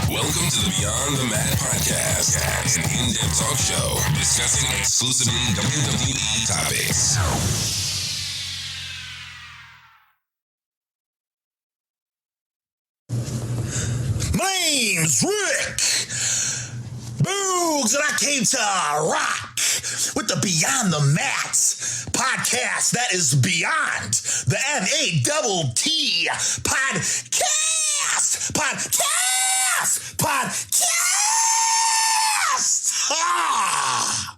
Welcome to the Beyond the Mat podcast, an in-depth talk show discussing exclusively WWE topics. My name's Rick Boogs, and I came to rock with the Beyond the Mat podcast that is beyond the M-A-T-T podcast. Ah!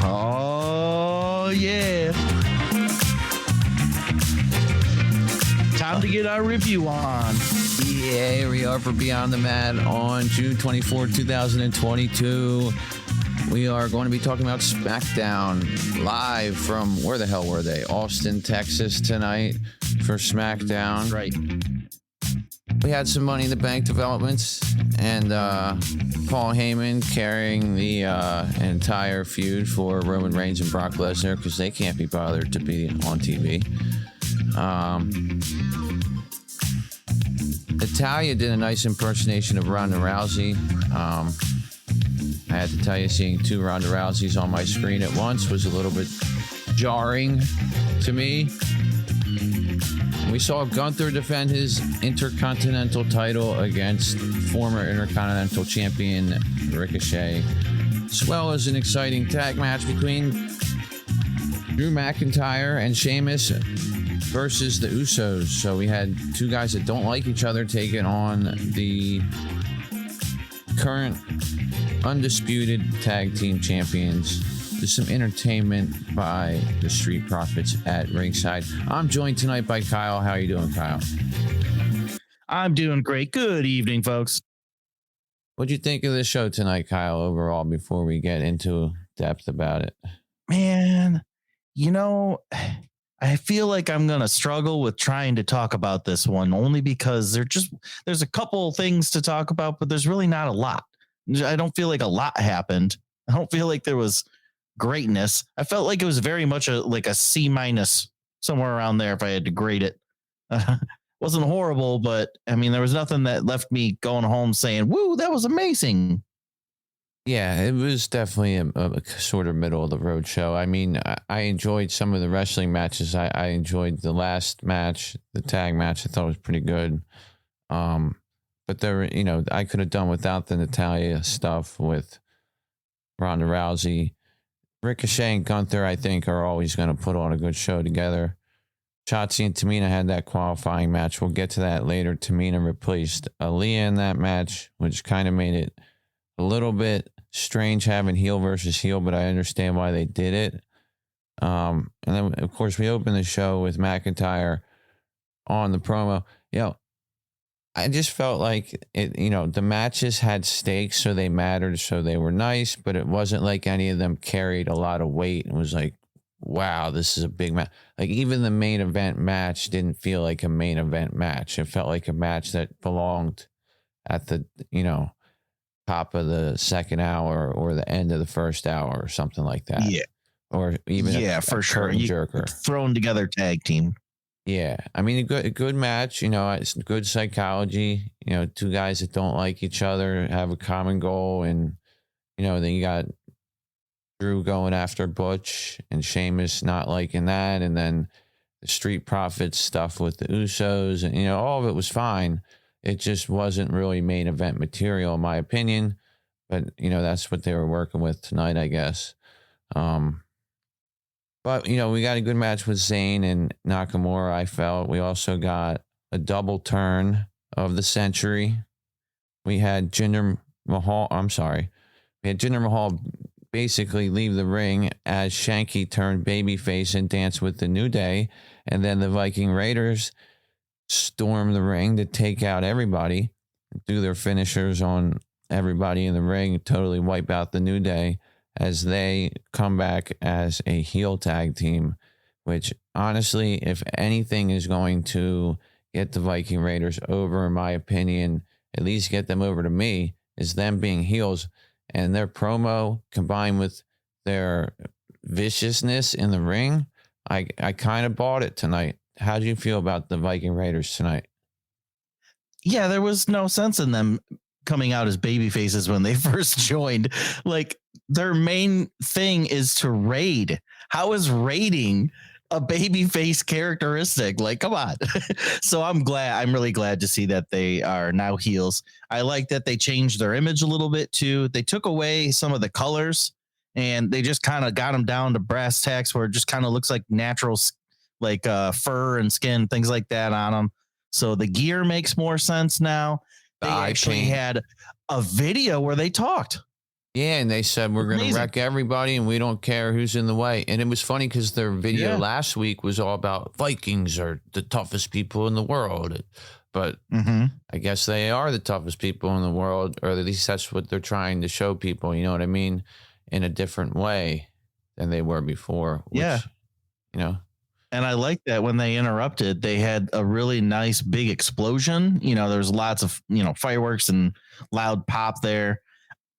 Oh, yeah. Time to get our review on. Yeah, here we are for Beyond the Mat on June 24, 2022. We are going to be talking about Smackdown live from, where the hell were they? Austin, Texas tonight for Smackdown. Right. We had some Money in the Bank developments and Paul Heyman carrying the entire feud for Roman Reigns and Brock Lesnar because they can't be bothered to be on TV. Natalya did a nice impersonation of Ronda Rousey. I had to tell you, seeing two Ronda Rouseys on my screen at once was a little bit jarring to me. We saw Gunther defend his Intercontinental title against former Intercontinental Champion Ricochet, as well as an exciting tag match between Drew McIntyre and Sheamus versus the Usos. So we had two guys that don't like each other taking on the current undisputed tag team champions. There's some entertainment by the Street Profits at ringside. I'm joined tonight by Kyle. How are you doing, Kyle? I'm doing great. Good evening, folks. What'd you think of the show tonight, Kyle, overall, before we get into depth about it? Man, you know, I feel like I'm going to struggle with trying to talk about this one only because there's a couple things to talk about, but there's really not a lot. I don't feel like a lot happened. I don't feel like there was greatness. I felt like it was very much like a C- somewhere around there if I had to grade it. Wasn't horrible, but I mean, there was nothing that left me going home saying, woo, that was amazing. Yeah, it was definitely a sort of middle of the road show. I mean, I enjoyed some of the wrestling matches. I enjoyed the last match, the tag match. I thought it was pretty good. But there, I could have done without the Natalya stuff with Ronda Rousey. Ricochet and Gunther, I think, are always going to put on a good show together. Shotzi and Tamina had that qualifying match. We'll get to that later. Tamina replaced Aaliyah in that match, which kind of made it a little bit strange having heel versus heel, but I understand why they did it. And then, of course, we opened the show with McIntyre on the promo. I just felt like it, the matches had stakes, so they mattered, so they were nice, but it wasn't like any of them carried a lot of weight and was like, wow, this is a big match. Like, even the main event match didn't feel like a main event match. It felt like a match that belonged at the, top of the second hour or the end of the first hour or something like that. Yeah. Or even for sure. Jerker. Thrown together tag team. Yeah, I mean, a good match, it's good psychology, two guys that don't like each other have a common goal. And, then you got Drew going after Butch and Sheamus not liking that. And then the Street Profits stuff with the Usos and, all of it was fine. It just wasn't really main event material, in my opinion. But, that's what they were working with tonight, I guess. But, we got a good match with Zayn and Nakamura, I felt. We also got a double turn of the century. We had Jinder Mahal basically leave the ring as Shanky turned babyface and danced with the New Day. And then the Viking Raiders storm the ring to take out everybody, do their finishers on everybody in the ring, totally wipe out the New Day as they come back as a heel tag team, which honestly, if anything is going to get the Viking Raiders over, in my opinion, at least get them over to me, is them being heels. and their promo combined with their viciousness in the ring, I kind of bought it tonight. How do you feel about the Viking Raiders tonight? Yeah, there was no sense in them coming out as baby faces when they first joined. Like, their main thing is to raid. How is raiding a baby face characteristic? Like, come on. So I'm really glad to see that they are now heels. I like that they changed their image a little bit too. They took away some of the colors and they just kind of got them down to brass tacks where it just kind of looks like natural, like fur and skin, things like that on them. So the gear makes more sense now. They actually had a video where they talked. Yeah, and they said, we're going to wreck everybody, and we don't care who's in the way. And it was funny because their video last week was all about Vikings are the toughest people in the world. But I guess they are the toughest people in the world, or at least that's what they're trying to show people, you know what I mean, in a different way than they were before. Which, you know. And I like that when they interrupted, they had a really nice big explosion. You know, there's lots of, fireworks and loud pop there.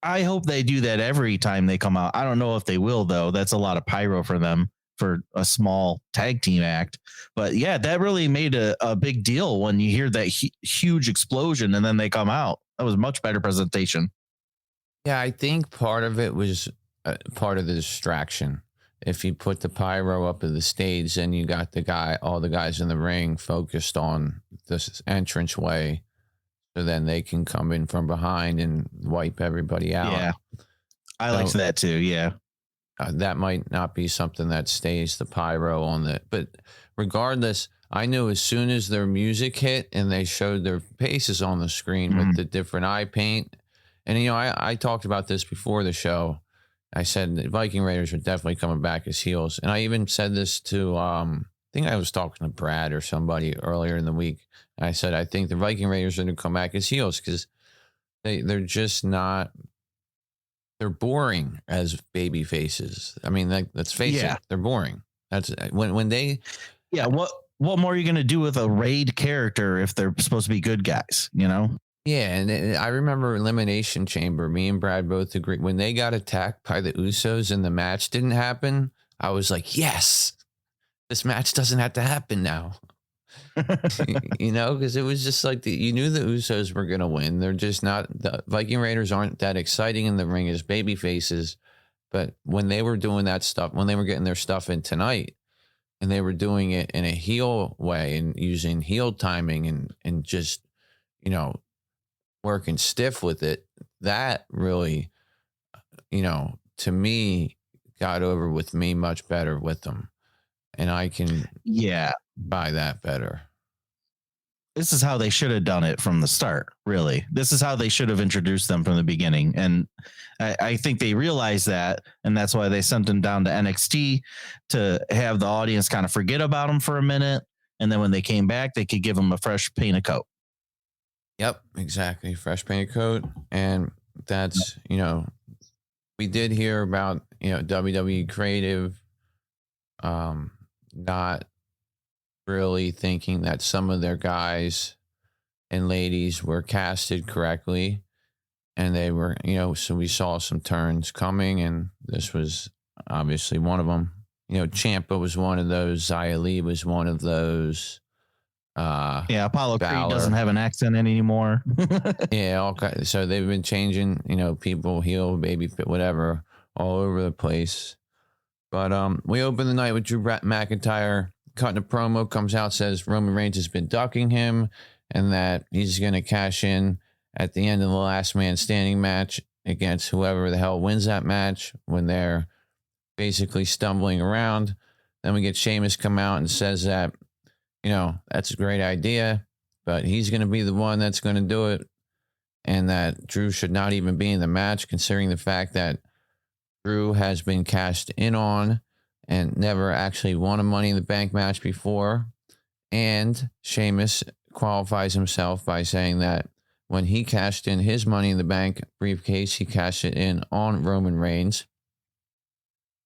I hope they do that every time they come out. I don't know if they will, though. That's a lot of pyro for them for a small tag team act. But yeah, that really made a big deal when you hear that huge explosion and then they come out. That was much better presentation. Yeah, I think part of it was part of the distraction. If you put the pyro up at the stage and you got all the guys in the ring focused on this entranceway, so then they can come in from behind and wipe everybody out. Yeah, I liked that too. Yeah. That might not be something that stays the pyro on but regardless, I knew as soon as their music hit and they showed their faces on the screen with the different eye paint. And, I talked about this before the show. I said the Viking Raiders are definitely coming back as heels. And I even said this to, I think I was talking to Brad or somebody earlier in the week. I said, I think the Viking Raiders are going to come back as heels because they're just not, they're boring as baby faces. I mean, let's face it, they're boring. That's when they. Yeah. What more are you going to do with a raid character if they're supposed to be good guys, Yeah, and I remember Elimination Chamber, me and Brad both agreed. When they got attacked by the Usos and the match didn't happen, I was like, yes, this match doesn't have to happen now. Because it was just like you knew the Usos were going to win. They're just not, the Viking Raiders aren't that exciting in the ring as baby faces. But when they were doing that stuff, when they were getting their stuff in tonight, and they were doing it in a heel way and using heel timing and just, working stiff with it, that really, to me, got over with me much better with them. And I can buy that better. This is how they should have done it from the start, really. This is how they should have introduced them from the beginning. And I think they realized that, and that's why they sent them down to NXT to have the audience kind of forget about them for a minute. And then when they came back, they could give them a fresh paint of coat. Yep, exactly. Fresh painted coat. And that's, we did hear about, WWE creative not really thinking that some of their guys and ladies were casted correctly. And they were, so we saw some turns coming, and this was obviously one of them. Ciampa was one of those. Xia Li was one of those. Apollo Creed doesn't have an accent anymore. So they've been changing, people, heel, baby, whatever, all over the place. But we open the night with Drew McIntyre cutting a promo, comes out, says Roman Reigns has been ducking him and that he's going to cash in at the end of the last man standing match against whoever the hell wins that match when they're basically stumbling around. Then we get Sheamus come out and says that, that's a great idea, but he's going to be the one that's going to do it. And that Drew should not even be in the match, considering the fact that Drew has been cashed in on and never actually won a Money in the Bank match before. And Sheamus qualifies himself by saying that when he cashed in his Money in the Bank briefcase, he cashed it in on Roman Reigns.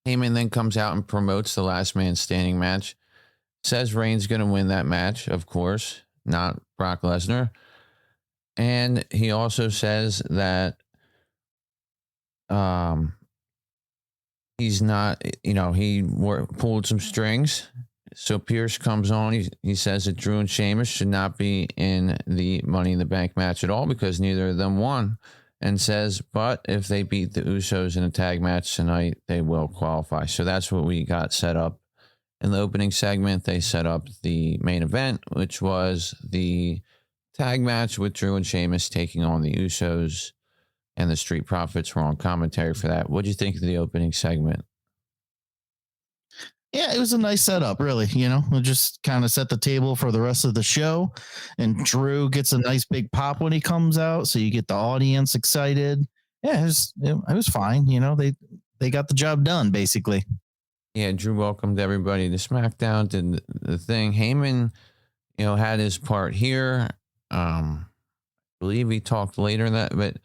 Heyman then comes out and promotes the last man standing match. Says Reigns going to win that match, of course, not Brock Lesnar. And he also says that he's not, he pulled some strings. So Pierce comes on. He says that Drew and Sheamus should not be in the Money in the Bank match at all because neither of them won. And says, but if they beat the Usos in a tag match tonight, they will qualify. So that's what we got set up. In the opening segment, they set up the main event, which was the tag match with Drew and Sheamus taking on the Usos, and the Street Profits were on commentary for that. What do you think of the opening segment? Yeah, it was a nice setup, really. It just kind of set the table for the rest of the show. And Drew gets a nice big pop when he comes out, so you get the audience excited. Yeah, it was fine. They got the job done, basically. Yeah, Drew welcomed everybody to Smackdown, did the thing. Heyman, had his part here. I believe he talked later in that, but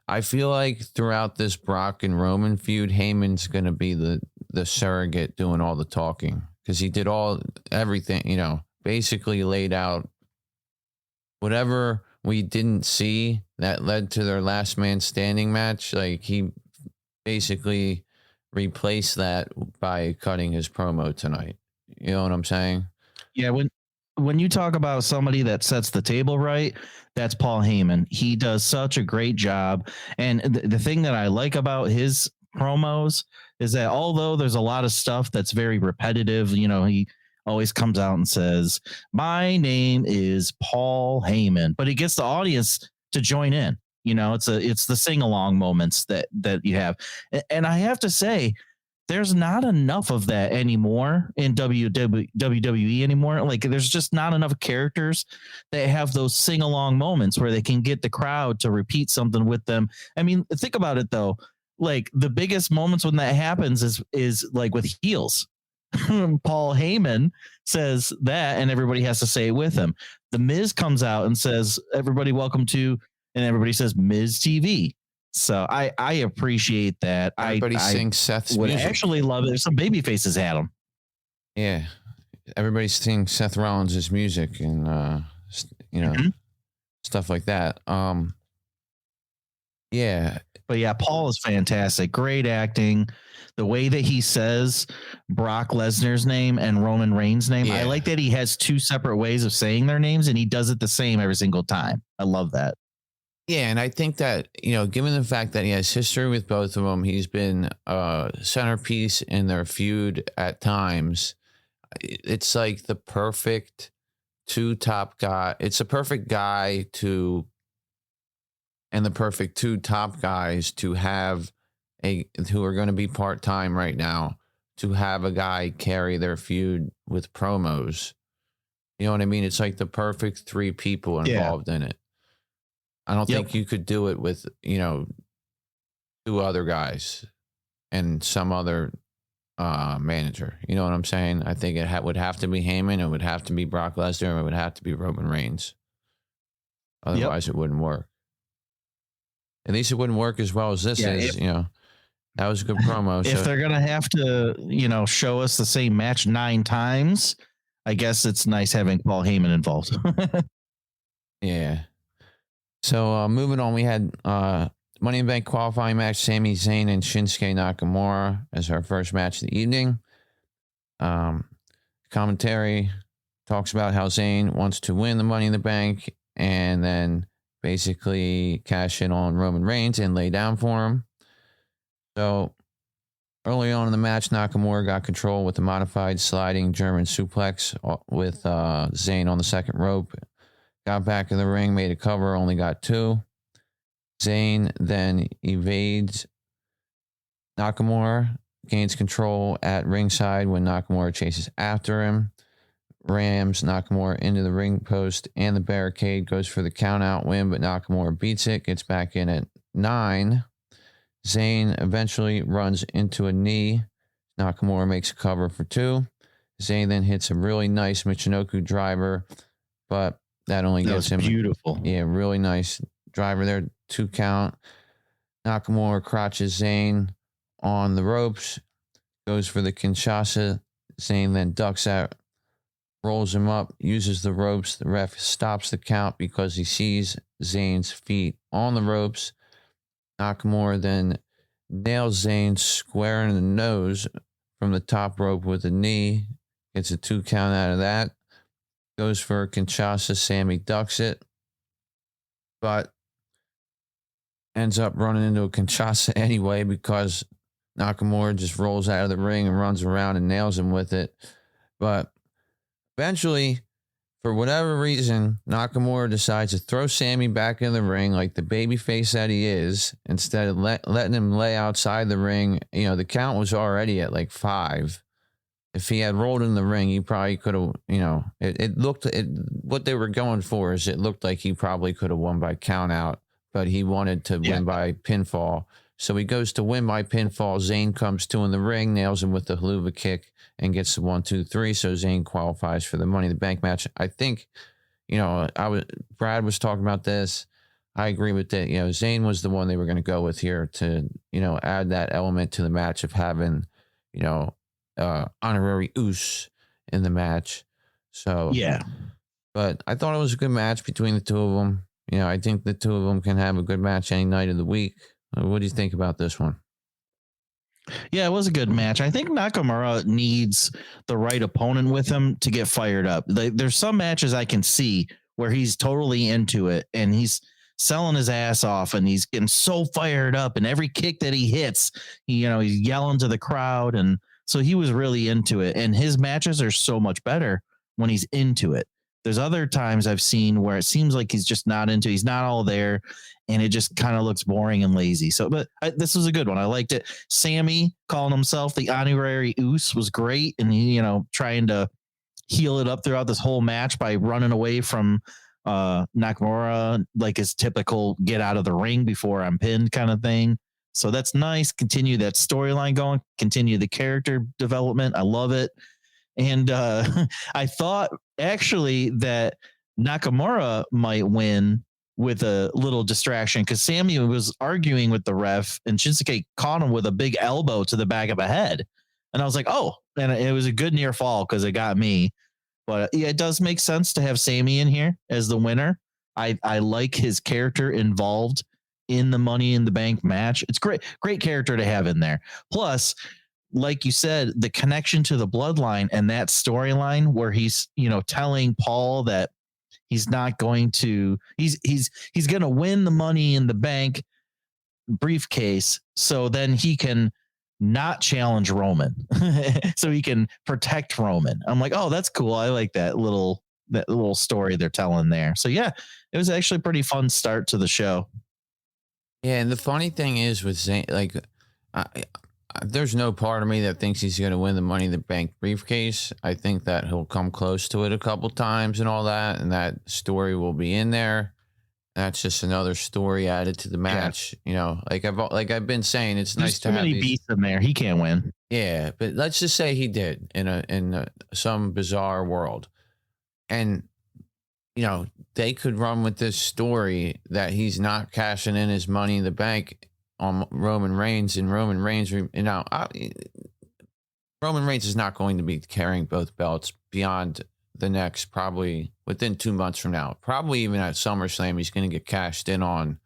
I feel like throughout this Brock and Roman feud, Heyman's going to be the surrogate doing all the talking because he did everything, basically laid out whatever we didn't see that led to their last man standing match. Like he basically replaced that by cutting his promo tonight. You know what I'm saying? Yeah. When you talk about somebody that sets the table right, that's Paul Heyman. He does such a great job. And the thing that I like about his promos is that although there's a lot of stuff that's very repetitive, he always comes out and says, my name is Paul Heyman, but he gets the audience to join in. It's the sing-along moments that you have. And I have to say, there's not enough of that anymore in WWE anymore. Like there's just not enough characters that have those sing-along moments where they can get the crowd to repeat something with them. I mean, think about it though. Like the biggest moments when that happens is like with heels. Paul Heyman says that and everybody has to say it with him. The Miz comes out and says, everybody welcome to, and everybody says Miz TV. So I appreciate that. Everybody sings Seth's would music. Actually love it if some baby faces had them. Yeah. Everybody sings Seth Rollins' music and, stuff like that. Yeah. But yeah, Paul is fantastic. Great acting. The way that he says Brock Lesnar's name and Roman Reigns' name. Yeah. I like that he has two separate ways of saying their names and he does it the same every single time. I love that. Yeah, and I think that, given the fact that he has history with both of them, he's been a centerpiece in their feud at times. It's like the perfect two top guy. It's a perfect guy and the perfect two top guys to have who are going to be part-time right now, to have a guy carry their feud with promos. You know what I mean? It's like the perfect three people involved in it. I don't think you could do it with, two other guys and some other manager. You know what I'm saying? I think it would have to be Heyman. It would have to be Brock Lesnar. And it would have to be Roman Reigns. Otherwise, it wouldn't work. At least it wouldn't work as well as this is. That was a good promo. If they're going to have to, show us the same match 9 times, I guess it's nice having Paul Heyman involved. Yeah. So moving on, we had Money in the Bank qualifying match, Sami Zayn and Shinsuke Nakamura as our first match of the evening. Commentary talks about how Zayn wants to win the Money in the Bank and then basically cash in on Roman Reigns and lay down for him. So early on in the match, Nakamura got control with the modified sliding German suplex with Zayn on the second rope. Got back in the ring, made a cover, only got 2. Zayn then evades Nakamura, gains control at ringside when Nakamura chases after him, rams Nakamura into the ring post and the barricade, goes for the count out win, but Nakamura beats it, gets back in at 9. Zayn eventually runs into a knee. Nakamura makes a cover for 2. Zayn then hits a really nice Michinoku driver, but that only gives him beautiful. Really nice driver there. 2 count. Nakamura crotches Zayn on the ropes, goes for the Kinshasa. Zayn then ducks out, rolls him up, uses the ropes. The ref stops the count because he sees Zayn's feet on the ropes. Nakamura then nails Zayn square in the nose from the top rope with a knee. Gets a 2 count out of that. Goes for a Kinshasa. Sami ducks it. But ends up running into a Kinshasa anyway because Nakamura just rolls out of the ring and runs around and nails him with it. But eventually, for whatever reason, Nakamura decides to throw Sami back in the ring like the babyface that he is, instead of letting him lay outside the ring. You know, the count was already at like 5. If he had rolled in the ring, he probably could have, you know, what they were going for is it looked like he probably could have won by count out, but he wanted to win by pinfall. So he goes to win by pinfall. Zayn comes to in the ring, nails him with the haluva kick, and gets the 1, 2, 3. So Zayn qualifies for the Money in the Bank match. I think, you know, Brad was talking about this. I agree with that. You know, Zayn was the one they were going to go with here to, you know, add that element to the match of having, you know, honorary Us in the match. So yeah, but I thought it was a good match between the two of them. You know, I think the two of them can have a good match any night of the week. What do you think about this one? Yeah, it was a good match. I think Nakamura needs the right opponent with him to get fired up. There's some matches I can see where he's totally into it and he's selling his ass off and he's getting so fired up, and every kick that he hits, he's yelling to the crowd. And so he was really into it, and his matches are so much better when he's into it. There's other times I've seen where it seems like he's just not into it. He's not all there, and it just kind of looks boring and lazy. So, but this was a good one. I liked it. Sami calling himself the honorary Us was great, and he, trying to heal it up throughout this whole match by running away from Nakamura, like his typical get out of the ring before I'm pinned kind of thing. So that's nice. Continue that storyline going. Continue the character development. I love it. And I thought actually that Nakamura might win with a little distraction because Sami was arguing with the ref and Shinsuke caught him with a big elbow to the back of a head. And I was like, oh, and it was a good near fall because it got me. But yeah, it does make sense to have Sami in here as the winner. I like his character involved in the Money in the Bank match. It's great character to have in there. Plus, like you said, the connection to the bloodline and that storyline where he's, telling Paul that he's not going to, he's going to win the Money in the Bank briefcase. So then he can not challenge Roman so he can protect Roman. I'm like, oh, that's cool. I like that little story they're telling there. So yeah, it was actually a pretty fun start to the show. Yeah. And the funny thing is with Zayn, like, there's no part of me that thinks he's going to win the Money in the Bank briefcase. I think that he'll come close to it a couple times and all that, and that story will be in there. That's just another story added to the match. Yeah. Like I've been saying, it's nice to have too many beasts in there. He can't win. Yeah, but let's just say he did in some bizarre world, and they could run with this story that he's not cashing in his Money in the Bank on Roman Reigns, and Roman Reigns, Roman Reigns is not going to be carrying both belts beyond the next, probably within 2 months from now, probably even at SummerSlam, he's going to get cashed in on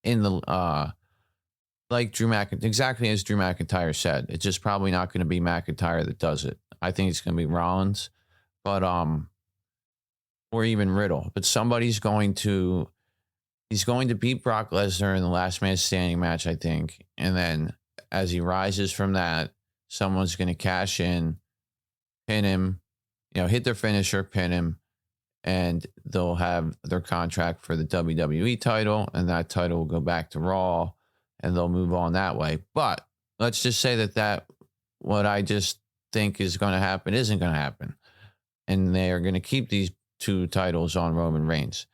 in the, like exactly as Drew McIntyre said. It's just probably not going to be McIntyre that does it. I think it's going to be Rollins, but, or even Riddle, but he's going to beat Brock Lesnar in the last man standing match, I think. And then as he rises from that, someone's going to cash in, pin him, hit their finisher, pin him, and they'll have their contract for the WWE title, and that title will go back to Raw, and they'll move on that way. But let's just say that what I just think is going to happen isn't going to happen. And they are going to keep these two titles on Roman Reigns.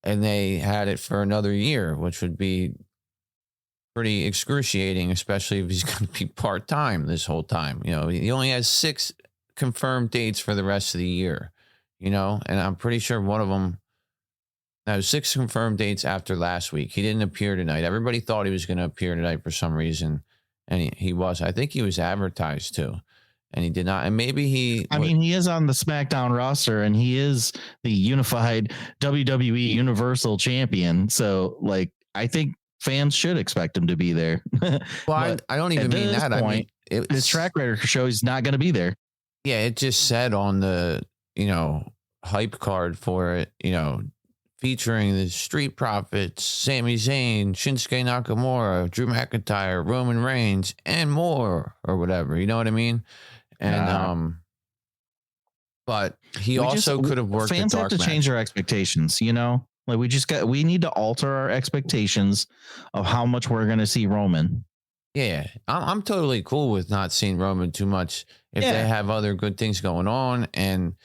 And they had it for another year, which would be pretty excruciating, especially if he's going to be part-time this whole time. He only has 6 confirmed dates for the rest of the year, and I'm pretty sure one of them, now 6 confirmed dates after last week. He didn't appear tonight. Everybody thought he was going to appear tonight for some reason, and he was. I think he was advertised too, and he did not. And maybe he is on the SmackDown roster, and he is the unified WWE Universal Champion. So, I think fans should expect him to be there. Well, I don't even mean that. Point, I mean, his track record shows he's not going to be there. Yeah, it just said on the, hype card for it, featuring the Street Profits, Sami Zayn, Shinsuke Nakamura, Drew McIntyre, Roman Reigns, and more, or whatever. You know what I mean? And but he also could have worked. Fans have to change their expectations. Like we need to alter our expectations of how much we're going to see Roman. Yeah, I'm totally cool with not seeing Roman too much if they have other good things going on. And,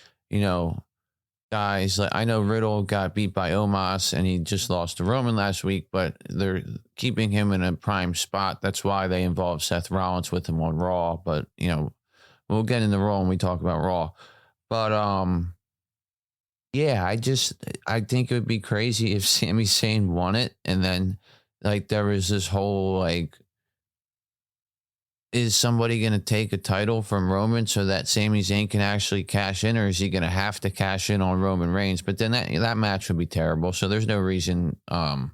guys, like I know Riddle got beat by Omos and he just lost to Roman last week, but they're keeping him in a prime spot. That's why they involved Seth Rollins with him on Raw. But, we'll get into Raw when we talk about Raw. But, yeah, I think it would be crazy if Sami Zayn won it. And then, like, there was this whole, like, is somebody going to take a title from Roman so that Sami Zayn can actually cash in, or is he going to have to cash in on Roman Reigns? But then that match would be terrible. So there's no reason to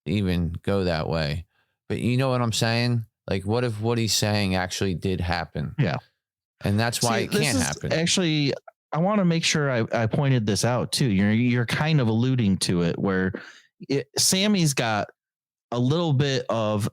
even go that way. But you know what I'm saying? Like, what if what he's saying actually did happen? Yeah. And that's why it can't happen. Actually, I want to make sure I pointed this out too. You're kind of alluding to it where Sammy's got a little bit of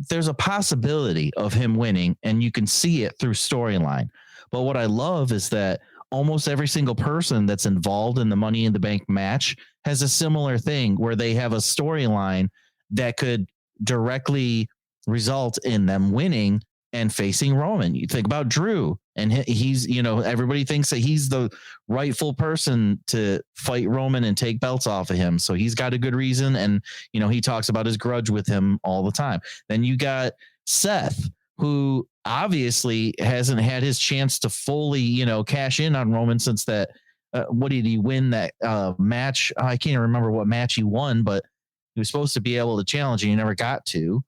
there's a possibility of him winning, and you can see it through storyline. But what I love is that almost every single person that's involved in the Money in the Bank match has a similar thing where they have a storyline that could directly result in them winning and facing Roman. You think about Drew, and he's, everybody thinks that he's the rightful person to fight Roman and take belts off of him. So he's got a good reason. And, he talks about his grudge with him all the time. Then you got Seth, who obviously hasn't had his chance to fully, cash in on Roman since that. What did he win that match? I can't remember what match he won, but he was supposed to be able to challenge and he never got to.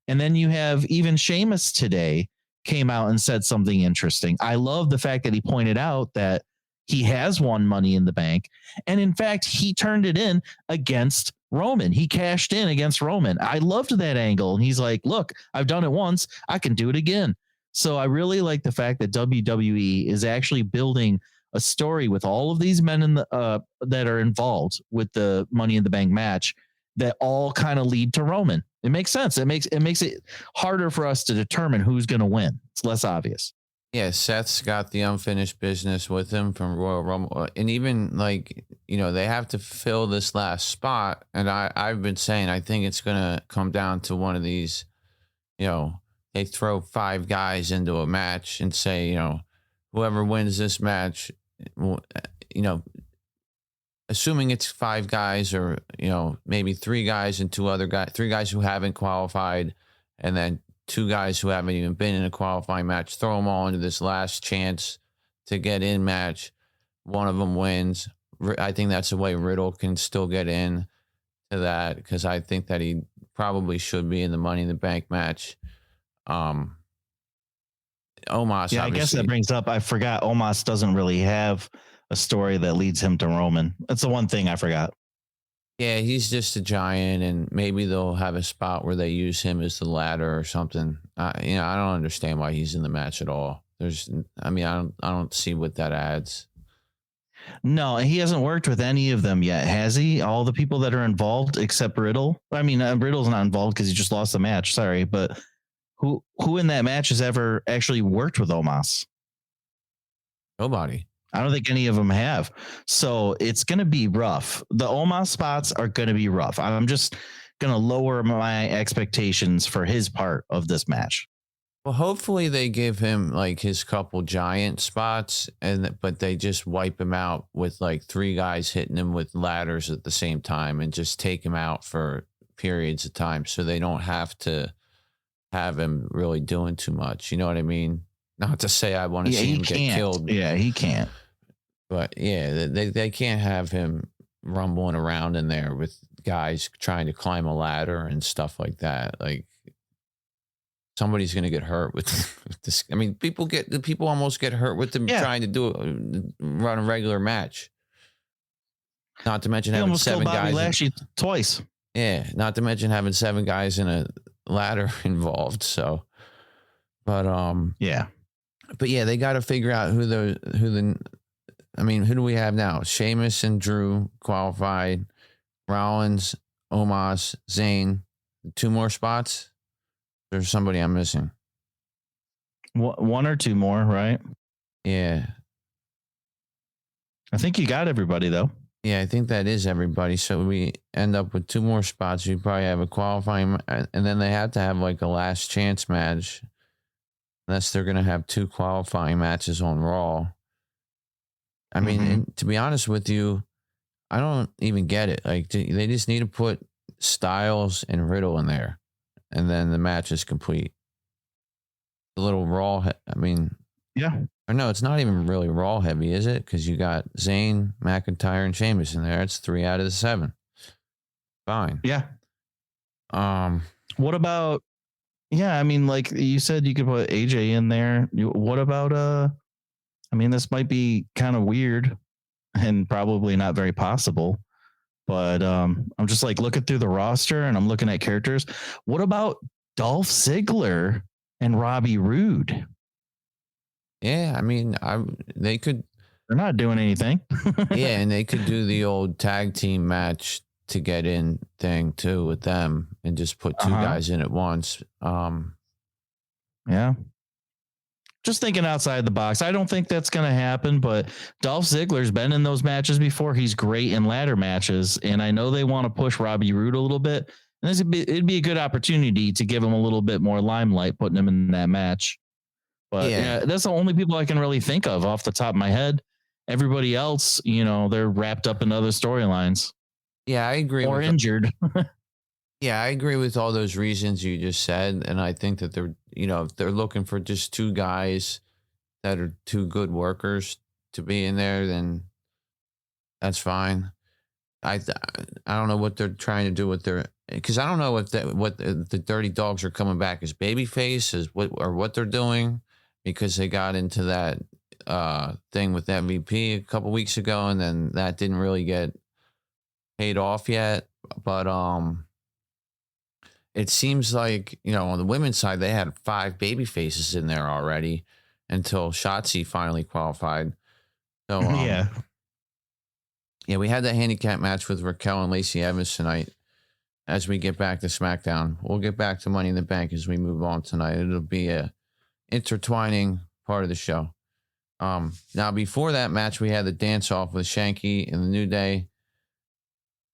And then you have even Sheamus today came out and said something interesting. I love the fact that he pointed out that he has won Money in the Bank. And in fact, he turned it in against Roman. He cashed in against Roman. I loved that angle. And he's like, look, I've done it once. I can do it again. So I really like the fact that WWE is actually building a story with all of these men in the that are involved with the Money in the Bank match that all kind of lead to Roman. It makes sense. It makes it harder for us to determine who's going to win. It's less obvious. Yeah, Seth's got the unfinished business with him from Royal Rumble. And even they have to fill this last spot. And I've been saying, I think it's going to come down to one of these, they throw 5 guys into a match and say, whoever wins this match, assuming it's 5 guys or, maybe 3 guys and 2 other guys, 3 guys who haven't qualified, and then 2 guys who haven't even been in a qualifying match, throw them all into this last chance to get in match. One of them wins. I think that's the way Riddle can still get in to that, because I think that he probably should be in the Money in the Bank match. Omos. Yeah, I guess that brings up, I forgot Omos doesn't really have a story that leads him to Roman. That's the one thing I forgot. Yeah, he's just a giant, and maybe they'll have a spot where they use him as the ladder or something. I don't understand why he's in the match at all. I don't see what that adds. No, he hasn't worked with any of them yet, has he? All the people that are involved except Riddle. I mean, Riddle's not involved because he just lost the match. Sorry, but who in that match has ever actually worked with Omos? Nobody. I don't think any of them have. So it's going to be rough. The Omos spots are going to be rough. I'm just going to lower my expectations for his part of this match. Well, hopefully they give him like his couple giant spots, but they just wipe him out with like 3 guys hitting him with ladders at the same time and just take him out for periods of time so they don't have to have him really doing too much. You know what I mean? Not to say I want to see him get killed. Yeah, he can't. But yeah, they can't have him rumbling around in there with guys trying to climb a ladder and stuff like that. Like, somebody's going to get hurt with this. I mean, people almost get hurt with them trying to run a regular match. Not to mention having 7 guys. Lashley twice. Yeah, not to mention having 7 guys in a ladder involved. So, but Yeah. But yeah, they got to figure out who do we have now? Sheamus and Drew qualified. Rollins, Omos, Zayn. 2 more spots. There's somebody I'm missing. 1 or 2 more, right? Yeah. I think you got everybody though. Yeah, I think that is everybody. So we end up with 2 more spots. You probably have a qualifying, and then they have to have like a last chance match, unless they're going to have 2 qualifying matches on Raw. I mean, and to be honest with you, I don't even get it. Like, they just need to put Styles and Riddle in there, and then the match is complete. A little Raw. Yeah. Or no, it's not even really Raw heavy, is it? Because you got Zayn, McIntyre, and Sheamus in there. It's 3 out of the 7. Fine. Yeah. What about? Yeah, I mean, like you said, you could put AJ in there. What about? I mean, this might be kind of weird, and probably not very possible. But I'm just like looking through the roster, and I'm looking at characters. What about Dolph Ziggler and Robbie Roode? Yeah, I mean, they could. They're not doing anything. Yeah, and they could do the old tag team match to get in thing too with them, and just put 2 guys in at once. Yeah. Just thinking outside the box. I don't think that's going to happen, but Dolph Ziggler's been in those matches before. He's great in ladder matches, and I know they want to push Robbie Roode a little bit. And it'd be a good opportunity to give him a little bit more limelight, putting him in that match. But yeah, that's the only people I can really think of off the top of my head. Everybody else, they're wrapped up in other storylines. Yeah, I agree. Or injured. Yeah, I agree with all those reasons you just said. And I think that if they're looking for just 2 guys that are 2 good workers to be in there, then that's fine. I don't know what they're trying to do with because I don't know if what the Dirty Dogs are coming back as babyface what they're doing, because they got into that thing with MVP a couple weeks ago, and then that didn't really get paid off yet. But it seems like, on the women's side, they had 5 baby faces in there already until Shotzi finally qualified. So yeah, we had that handicap match with Raquel and Lacey Evans tonight. As we get back to SmackDown, we'll get back to Money in the Bank as we move on tonight. It'll be a intertwining part of the show. Now, before that match, we had the dance off with Shanky and the New Day.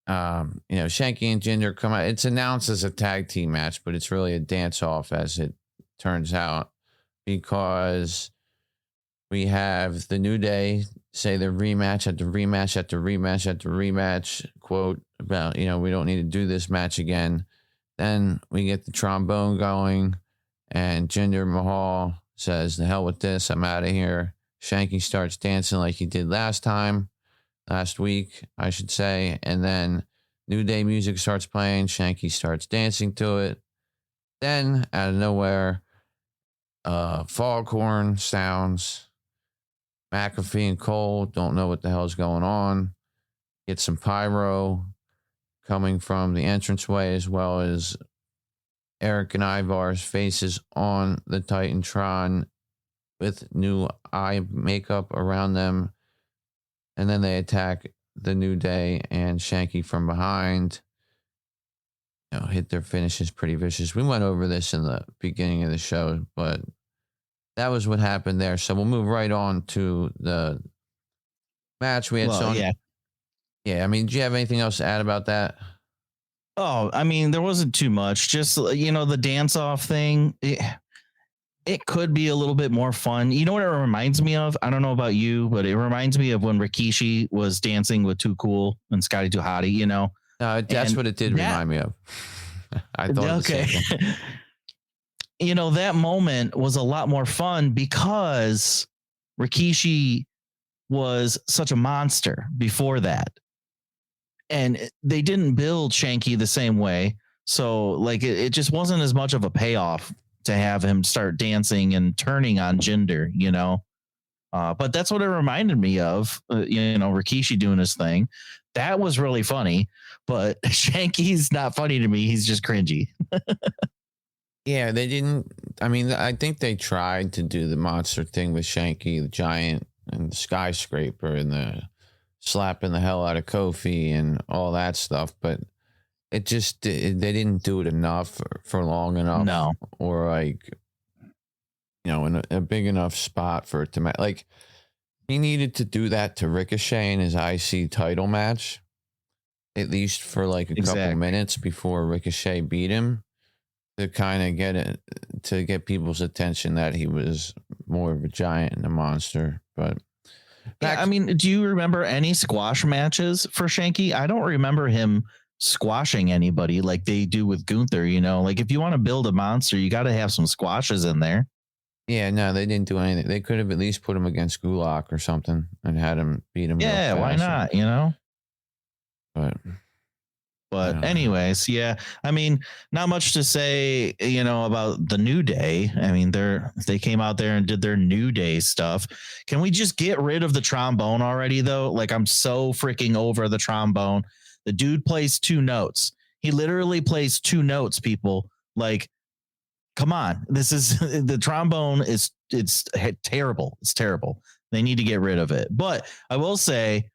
Shanky and Jinder come out. It's announced as a tag team match, but it's really a dance off, as it turns out, because we have the New Day say the rematch at the rematch at the rematch at the rematch quote about, we don't need to do this match again. Then we get the trombone going, and Jinder Mahal says, "The hell with this, I'm out of here." Shanky starts dancing like he did last week, I should say. And then New Day music starts playing. Shanky starts dancing to it. Then out of nowhere, foghorn sounds. McAfee and Cole don't know what the hell's going on. Get some pyro coming from the entranceway, as well as Eric and Ivar's faces on the Titantron with new eye makeup around them. And then they attack the New Day and Shanky from behind. Hit their finishes pretty vicious. We went over this in the beginning of the show, but that was what happened there. So we'll move right on to the match. We had Sonya. Yeah. I mean, do you have anything else to add about that? Oh, I mean, there wasn't too much. Just, the dance off thing. It could be a little bit more fun. You know what it reminds me of? I don't know about you, but it reminds me of when Rikishi was dancing with Too Cool and Scotty Too Hottie, No, that's what it did remind me of. I thought okay. That moment was a lot more fun because Rikishi was such a monster before that. And they didn't build Shanky the same way. So it just wasn't as much of a payoff to have him start dancing and turning on Jinder, But that's what it reminded me of. Rikishi doing his thing. That was really funny. But Shanky's not funny to me. He's just cringy. Yeah, they didn't. I mean, I think they tried to do the monster thing with Shanky, the giant, and the skyscraper, and the slapping the hell out of Kofi and all that stuff. But they didn't do it enough for long enough. No. Or like, in a big enough spot for it to matter. Like, he needed to do that to Ricochet in his IC title match, at least for like a couple minutes before Ricochet beat him, to kind of get people's attention that he was more of a giant and a monster. But do you remember any squash matches for Shanky? I don't remember him squashing anybody like they do with Gunther. Like if you want to build a monster, you got to have some squashes in there. Yeah, no, they didn't do anything. They could have at least put him against Gulak or something and had him beat him. Yeah, why not? But anyways, yeah, not much to say, about the New Day. They came out there and did their New Day stuff. Can we just get rid of the trombone already, though? Like, I'm so freaking over the trombone. The dude plays 2 notes. He literally plays 2 notes, people. Like, come on. This is the trombone it's terrible. It's terrible. They need to get rid of it. But I will say,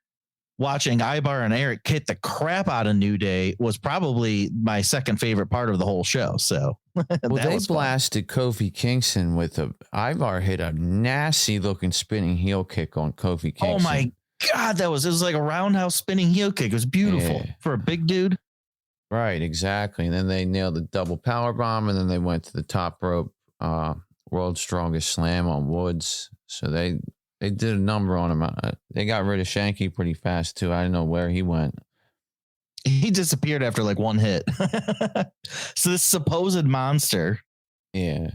watching Ibar and Eric hit the crap out of New Day was probably my second favorite part of the whole show. So they blasted Kofi Kingston with Ivar hit a nasty looking spinning heel kick on Kofi Kingston. Oh my God, it was like a roundhouse spinning heel kick. It was beautiful for a big dude. Right, exactly. And then they nailed the double power bomb, and then they went to the top rope, world's strongest slam on Woods. So they did a number on him. They got rid of Shanky pretty fast too. I don't know where he went. He disappeared after like 1 hit. So this supposed monster. Yeah.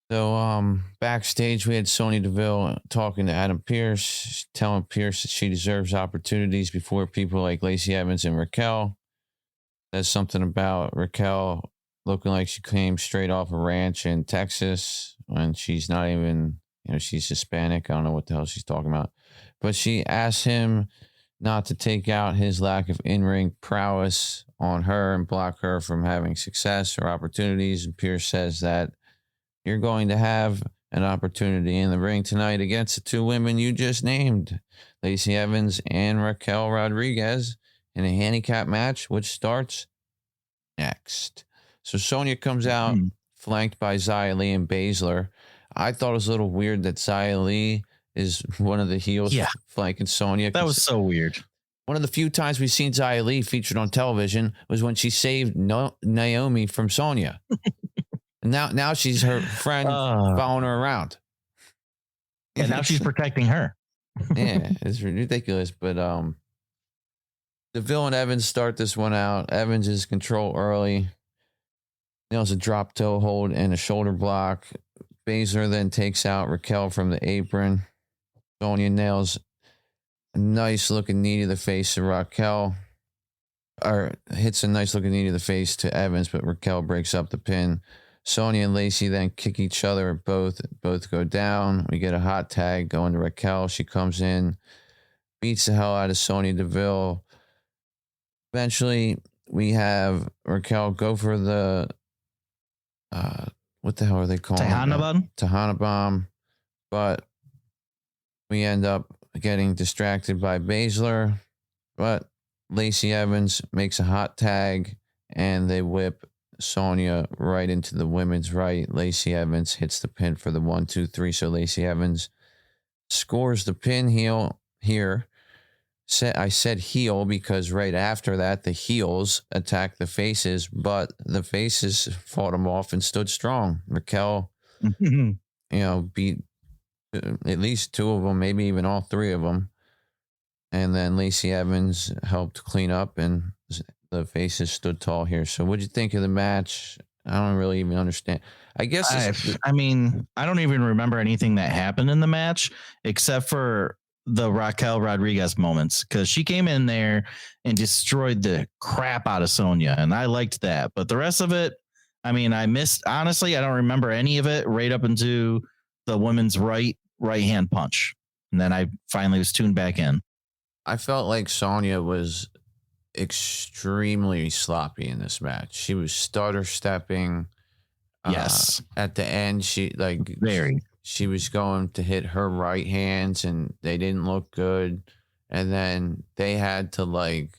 So backstage we had Sonya Deville talking to Adam Pearce, telling Pearce that she deserves opportunities before people like Lacey Evans and Raquel. Says something about Raquel looking like she came straight off a ranch in Texas when she's not even, she's Hispanic. I don't know what the hell she's talking about. But she asked him not to take out his lack of in-ring prowess on her and block her from having success or opportunities. And Pearce says that you're going to have an opportunity in the ring tonight against the 2 women you just named, Lacey Evans and Raquel Rodriguez, in a handicap match, which starts next. So Sonya comes out flanked by Xia Li and Baszler. I thought it was a little weird that Xia Li is one of the heels flanking Sonya. That was so weird. One of the few times we've seen Xia Li featured on television was when she saved Naomi from Sonya. Now she's her friend following her around. And now she's protecting her. Yeah, it's ridiculous. But Deville and Evans start this one out. Evans is control early. Nails a drop toe hold and a shoulder block. Baszler then takes out Raquel from the apron. Sonya nails a nice looking knee to the face to Raquel. Or hits a nice looking knee to the face to Evans, but Raquel breaks up the pin. Sonya and Lacey then kick each other. Both go down. We get a hot tag going to Raquel. She comes in, beats the hell out of Sonya Deville. Eventually, we have Raquel go for the what the hell are they calling it? Tahana bomb. But we end up getting distracted by Baszler. But Lacey Evans makes a hot tag, and they whip Sonya right into the women's right. Lacey Evans hits the pin for the 1, 2, 3. So Lacey Evans scores the pin here. I said heel because right after that, the heels attacked the faces, but the faces fought them off and stood strong. Raquel, beat at least 2 of them, maybe even all 3 of them. And then Lacey Evans helped clean up, and the faces stood tall here. So what'd you think of the match? I don't really even understand. I guess I don't even remember anything that happened in the match except for the Raquel Rodriguez moments, because she came in there and destroyed the crap out of Sonya, and I liked that. But the rest of it, I missed. Honestly, I don't remember any of it right up into the women's right right hand punch. And then I finally was tuned back in. I felt like Sonya was extremely sloppy in this match. She was stutter stepping. Yes. At the end, she was going to hit her right hands and they didn't look good. And then they had to like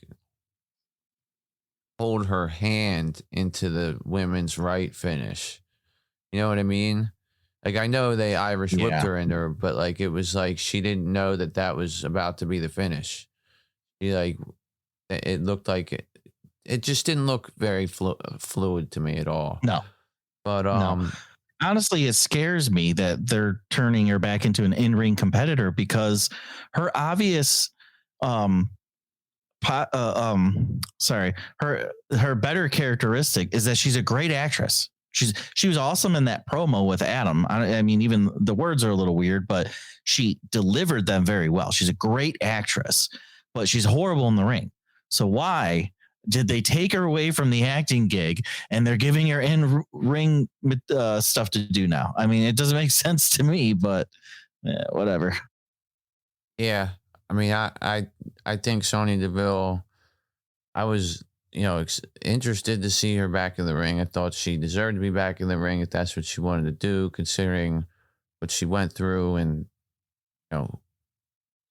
hold her hand into the women's right finish. You know what I mean? Like, I know they Irish whipped her in there, but like, it was like she didn't know that was about to be the finish. She like, it looked like it just didn't look very fluid to me at all. No. But no. Honestly, it scares me that they're turning her back into an in-ring competitor because her obvious her better characteristic is that she's a great actress. She was awesome in that promo with Adam. I mean, even the words are a little weird, but she delivered them very well. She's a great actress, but she's horrible in the ring. So why did they take her away from the acting gig and they're giving her in ring stuff to do now? I mean, it doesn't make sense to me, but whatever. Yeah. I mean, I think Sonya Deville, I was, interested to see her back in the ring. I thought she deserved to be back in the ring if that's what she wanted to do, considering what she went through and,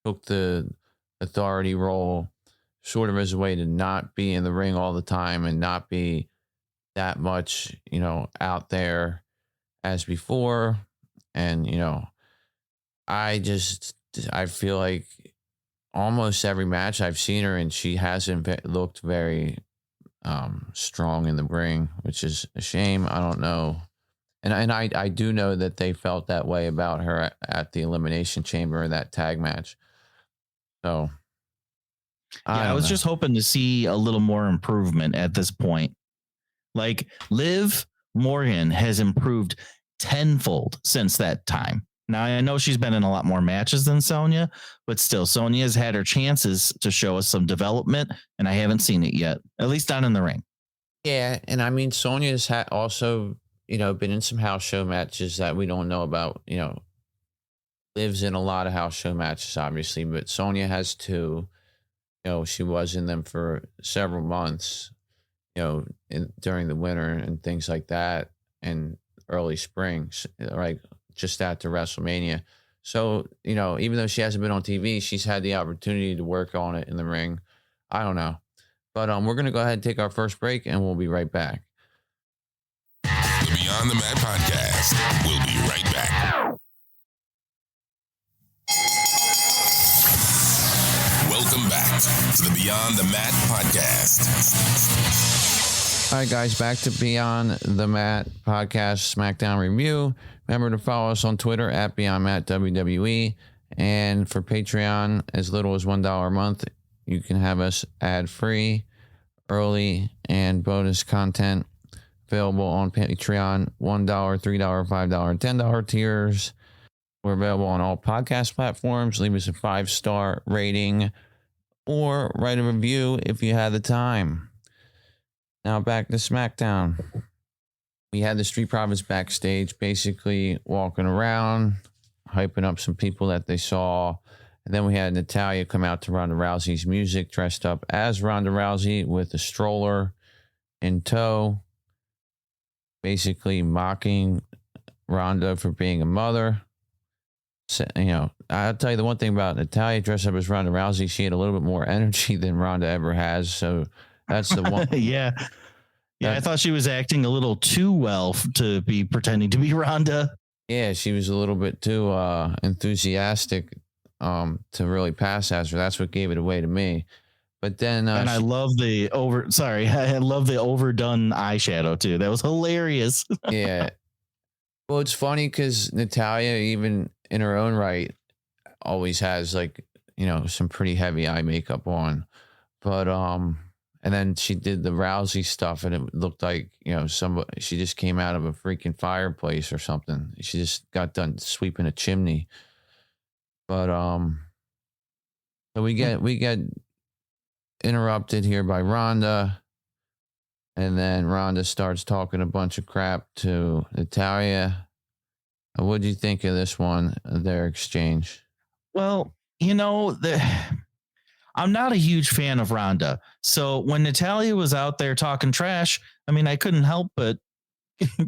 took the authority role sort of as a way to not be in the ring all the time and not be that much, out there as before. And, I feel like almost every match I've seen her in, she hasn't looked very strong in the ring, which is a shame. I don't know. And I do know that they felt that way about her at the Elimination Chamber in that tag match. So I was just hoping to see a little more improvement at this point. Like Liv Morgan has improved tenfold since that time. Now, I know she's been in a lot more matches than Sonya, but still, Sonya has had her chances to show us some development, and I haven't seen it yet, at least not in the ring. Yeah, and I mean, Sonya's also, been in some house show matches that we don't know about, Liv's in a lot of house show matches, obviously, but Sonya has two. She was in them for several months, during the winter and things like that, and early spring, right? Just after WrestleMania. So, even though she hasn't been on TV, she's had the opportunity to work on it in the ring. I don't know. But we're going to go ahead and take our first break, and we'll be right back. The Beyond the Mat Podcast. We'll be right back. Welcome back to the Beyond the Mat Podcast. All right, guys, back to Beyond the Mat Podcast Smackdown review. Remember to follow us on Twitter at Beyond Mat WWE. And for Patreon, as little as $1 a month, you can have us ad-free, early, and bonus content available on Patreon. $1, $3, $5, and $10 tiers. We're available on all podcast platforms. Leave us a 5-star rating or write a review if you have the time. Now back to SmackDown. We had the Street Profits backstage basically walking around, hyping up some people that they saw. And then we had Natalya come out to Ronda Rousey's music, dressed up as Ronda Rousey with a stroller in tow, basically mocking Ronda for being a mother. So, I'll tell you the one thing about Natalya dressed up as Ronda Rousey, she had a little bit more energy than Ronda ever has. So that's the one. Yeah, I thought she was acting a little too well to be pretending to be Ronda. Yeah, she was a little bit too enthusiastic to really pass as her. That's what gave it away to me. But then and I love I love the overdone eyeshadow too. That was hilarious. Yeah. Well, it's funny because Natalya, even in her own right, always has some pretty heavy eye makeup on. But and then she did the Rousey stuff, and it looked like she just came out of a freaking fireplace or something. She just got done sweeping a chimney. But so we get interrupted here by Ronda, and then Ronda starts talking a bunch of crap to Natalya. What do you think of this one, their exchange? Well, I'm not a huge fan of Ronda. So when Natalya was out there talking trash, I mean, I couldn't help but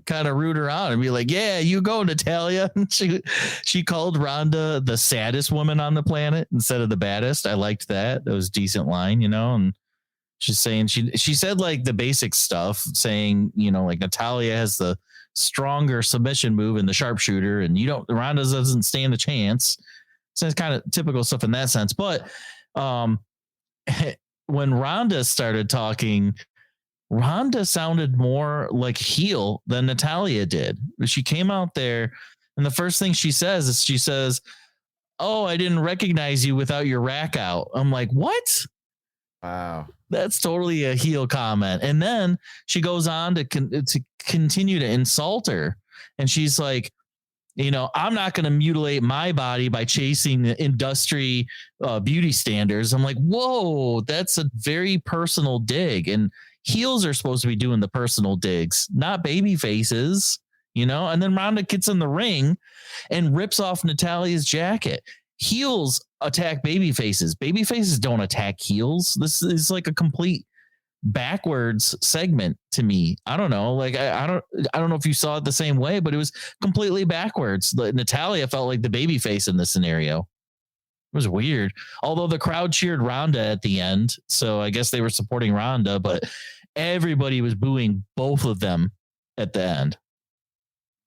kind of root her on and be like, yeah, you go, Natalya. She called Ronda the saddest woman on the planet instead of the baddest. I liked that. That was a decent line, and she's saying she said like the basic stuff, saying, like Natalya has the stronger submission move and the sharpshooter, and Ronda doesn't stand a chance. So it's kind of typical stuff in that sense. But when Ronda started talking, Ronda sounded more like heel than Natalya did. She came out there, and the first thing she says, "Oh, I didn't recognize you without your rack out." I'm like, what? Wow. That's totally a heel comment. And then she goes on to continue to insult her. And she's like, I'm not going to mutilate my body by chasing industry beauty standards. I'm like, whoa, that's a very personal dig. And heels are supposed to be doing the personal digs, not baby faces, And then Ronda gets in the ring and rips off Natalya's jacket. Heels attack baby faces. Baby faces don't attack heels. This is like a complete backwards segment to me. I don't know. Like I don't know if you saw it the same way, but it was completely backwards. Natalya felt like the baby face in this scenario. It was weird. Although the crowd cheered Ronda at the end, so I guess they were supporting Ronda, but everybody was booing both of them at the end.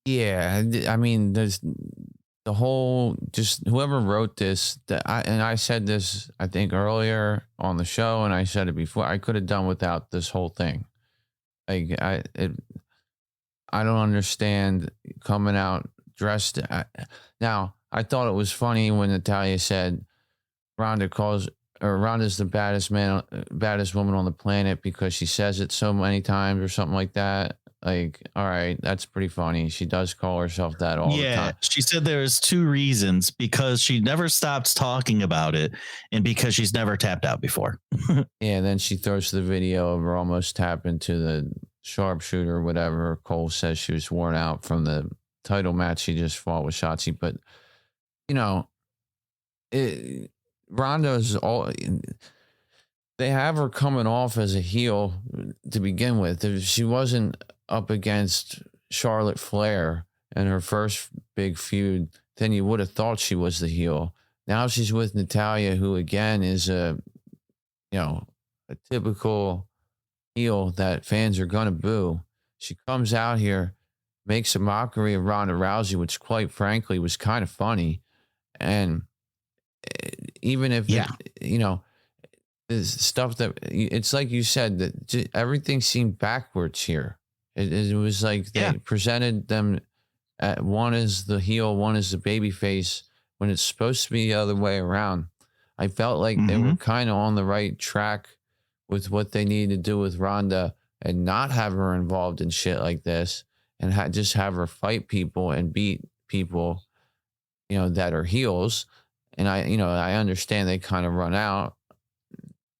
Yeah, I mean, there's the whole, just whoever wrote this, I said this, I think, earlier on the show, and I said it before, I could have done without this whole thing. Like, I don't understand coming out dressed. Now, I thought it was funny when Natalya said Ronda's the baddest woman on the planet because she says it so many times or something like that. Like, all right, that's pretty funny. She does call herself that all the time. She said there's two reasons: because she never stops talking about it, and because she's never tapped out before. Yeah, then she throws the video of her almost tapping to the sharpshooter or whatever. Cole says she was worn out from the title match she just fought with Shotzi. But, Ronda's all... They have her coming off as a heel to begin with. If she wasn't up against Charlotte Flair in her first big feud, then you would have thought she was the heel. Now she's with Natalya, who again is a typical heel that fans are gonna boo. She comes out here, makes a mockery of Ronda Rousey, which quite frankly was kind of funny. And even if stuff that it's like you said, that everything seemed backwards here. It was like they presented them at one is the heel, one is the baby face, when it's supposed to be the other way around. I felt like they were kind of on the right track with what they needed to do with Ronda and not have her involved in shit like this, and just have her fight people and beat people, that are heels. And I understand they kind of run out.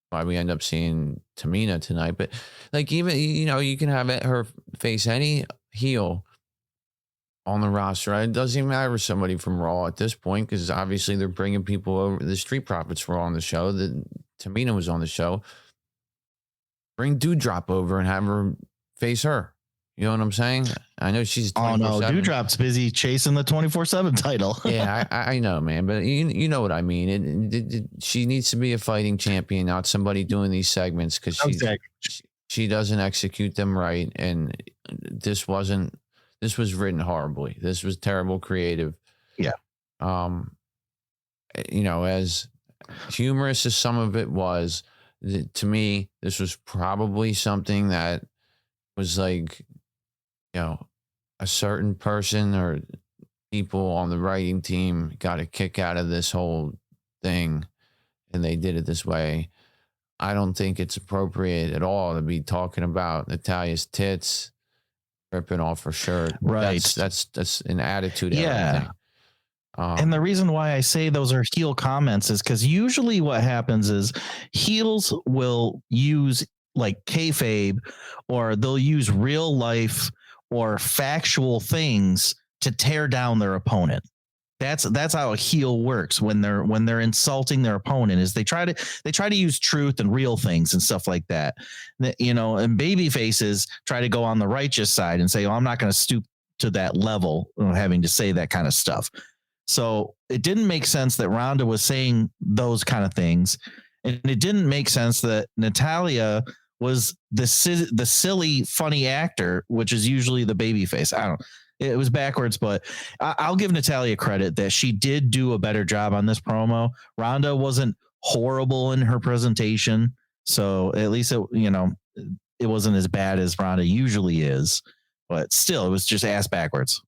Why we end up seeing Tamina tonight, but like, even you can have her face any heel on the roster. It doesn't even matter somebody from Raw at this point, because obviously they're bringing people over. The Street Profits were on the show. Tamina was on the show. Bring Doudrop over and have her face her. You know what I'm saying? I know she's 24/7. Oh no, Doudrop's busy chasing the 24/7 title. Yeah, I know, man, but you know what I mean. She needs to be a fighting champion, not somebody doing these segments, because she doesn't execute them right. And this was written horribly. This was terrible creative. Yeah. As humorous as some of it was, to me, this was probably something that was like, a certain person or people on the writing team got a kick out of this whole thing, and they did it this way. I don't think it's appropriate at all to be talking about Natalya's tits, ripping off her shirt. Right. That's an attitude. Yeah. And the reason why I say those are heel comments is because usually what happens is heels will use like kayfabe, or they'll use real life or factual things to tear down their opponent. That's how a heel works when they're insulting their opponent, is they try to use truth and real things and stuff like that. And baby faces try to go on the righteous side and say, oh, I'm not going to stoop to that level of having to say that kind of stuff. So it didn't make sense that Ronda was saying those kind of things. And it didn't make sense that Natalya was the silly, funny actor, which is usually the baby face. It was backwards, but I'll give Natalya credit that she did do a better job on this promo. Ronda wasn't horrible in her presentation. So at least it wasn't as bad as Ronda usually is, but still it was just ass backwards.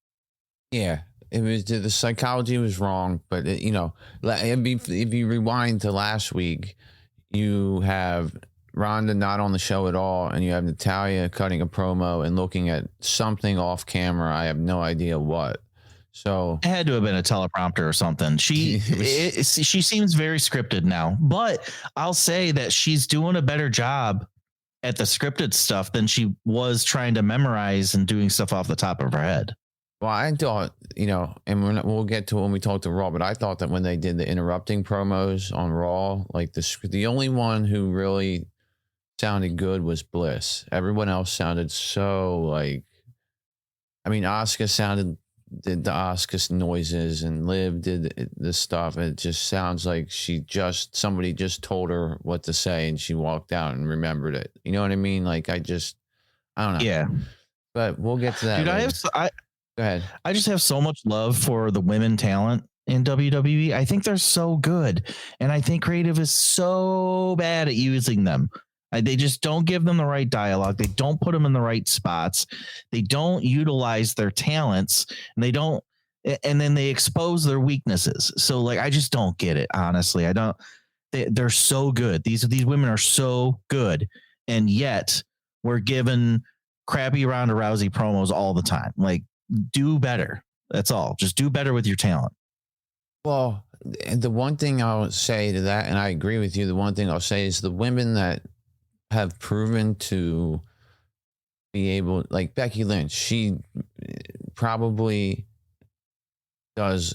Yeah. It was, the psychology was wrong, but if you rewind to last week, you have Ronda not on the show at all, and you have Natalya cutting a promo and looking at something off camera. I have no idea what. So it had to have been a teleprompter or something. She seems very scripted now, but I'll say that she's doing a better job at the scripted stuff than she was trying to memorize and doing stuff off the top of her head. Well, I thought, and we'll get to it when we talk to Raw, but I thought that when they did the interrupting promos on Raw, like the only one who really sounded good was Bliss. Everyone else sounded so Asuka did the Asuka noises, and Liv did this stuff. And it just sounds like somebody just told her what to say and she walked out and remembered it. You know what I mean? Like, I don't know. Yeah. But we'll get to that. Dude, Go ahead. I just have so much love for the women talent in WWE. I think they're so good. And I think creative is so bad at using them. They just don't give them the right dialogue. They don't put them in the right spots. They don't utilize their talents, and then they expose their weaknesses. So I just don't get it. Honestly, they're so good. These women are so good. And yet we're given crappy Ronda Rousey promos all the time. Do better. That's all. Just do better with your talent. Well, the one thing I'll say to that, and I agree with you, the one thing I'll say is the women that have proven to be able, like Becky Lynch, she probably does,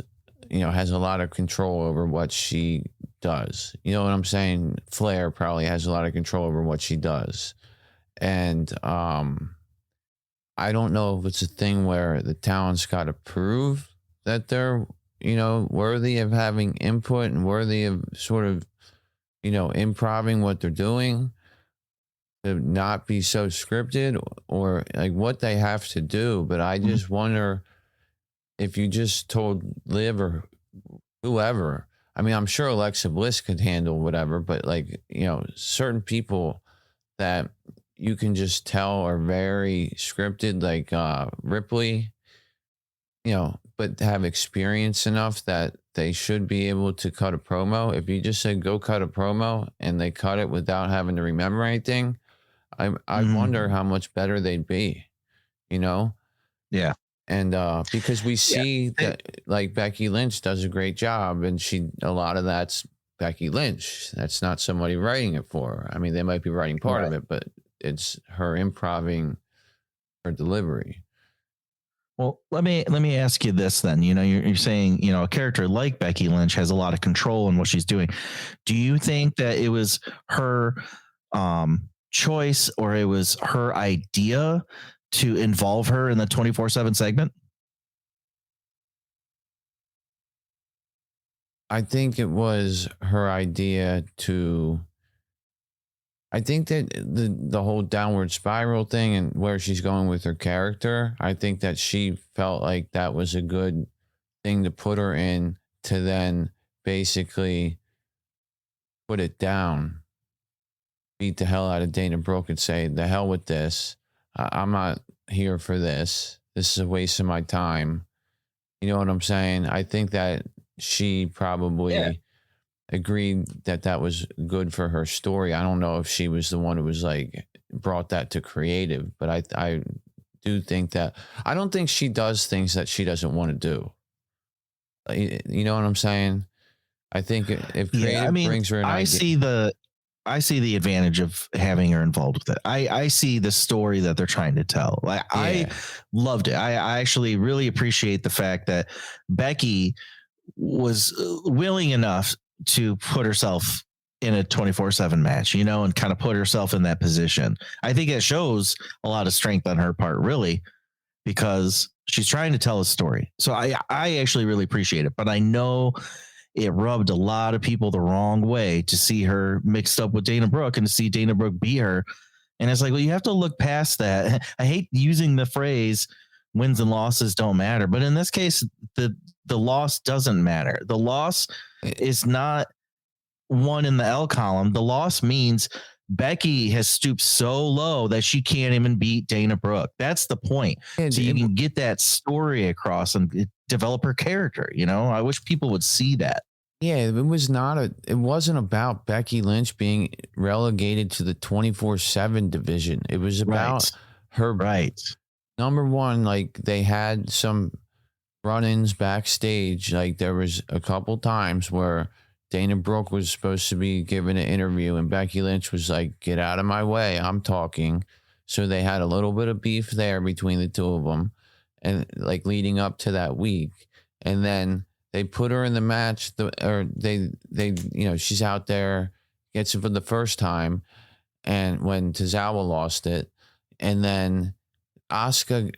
has a lot of control over what she does. You know what I'm saying? Flair probably has a lot of control over what she does. And, I don't know if it's a thing where the talent's got to prove that they're, worthy of having input and worthy of sort of, improving what they're doing to not be so scripted, or what they have to do. But I just wonder if you just told Liv or whoever, I'm sure Alexa Bliss could handle whatever, but certain people that you can just tell are very scripted, like Ripley, but have experience enough that they should be able to cut a promo. If you just said, go cut a promo, and they cut it without having to remember anything, I wonder how much better they'd be, Yeah. And because we see that Becky Lynch does a great job, and a lot of that's Becky Lynch. That's not somebody writing it for her. They might be writing part of it, but it's her improving her delivery. Well, let me ask you this then. You're saying, a character like Becky Lynch has a lot of control in what she's doing. Do you think that it was her choice, or it was her idea to involve her in the 24/7 segment? I think it was her idea to. I think that the whole downward spiral thing and where she's going with her character, I think that she felt like that was a good thing to put her in, to then basically put it down, beat the hell out of Dana Brooke and say, the hell with this. I'm not here for this. This is a waste of my time. You know what I'm saying? I think that she probably agreed that was good for her story. I don't know if she was the one who was brought that to creative, but I do think that, I don't think she does things that she doesn't want to do. You know what I'm saying? I think if creative brings her an idea. I see the advantage of having her involved with it. I see the story that they're trying to tell. Like, Yeah. I loved it. I actually really appreciate the fact that Becky was willing enough to put herself in a 24/7 match, you know, and kind of put herself in that position. I think it shows a lot of strength on her part, really, because she's trying to tell a story. So I actually really appreciate it, but I know it rubbed a lot of people the wrong way to see her mixed up with Dana Brooke and to see Dana Brooke beat her. And it's like, well, you have to look past that. I hate using the phrase wins and losses don't matter, but in this case, the loss doesn't matter. The loss is not one in the L column. The loss means Becky has stooped so low that she can't even beat Dana Brooke. That's the point. So you can get that story across and develop her character. You know, I wish people would see that. Yeah, it wasn't about Becky Lynch being relegated to the 24/7 division. It was about her. Right. Number one, like, they had some run-ins backstage. Like, there was a couple times where Dana Brooke was supposed to be giving an interview and Becky Lynch was like, get out of my way, I'm talking. So they had a little bit of beef there between the two of them, and like leading up to that week. And then they put her in the match, she's out there, gets it for the first time, and when Tozawa lost it, and then Asuka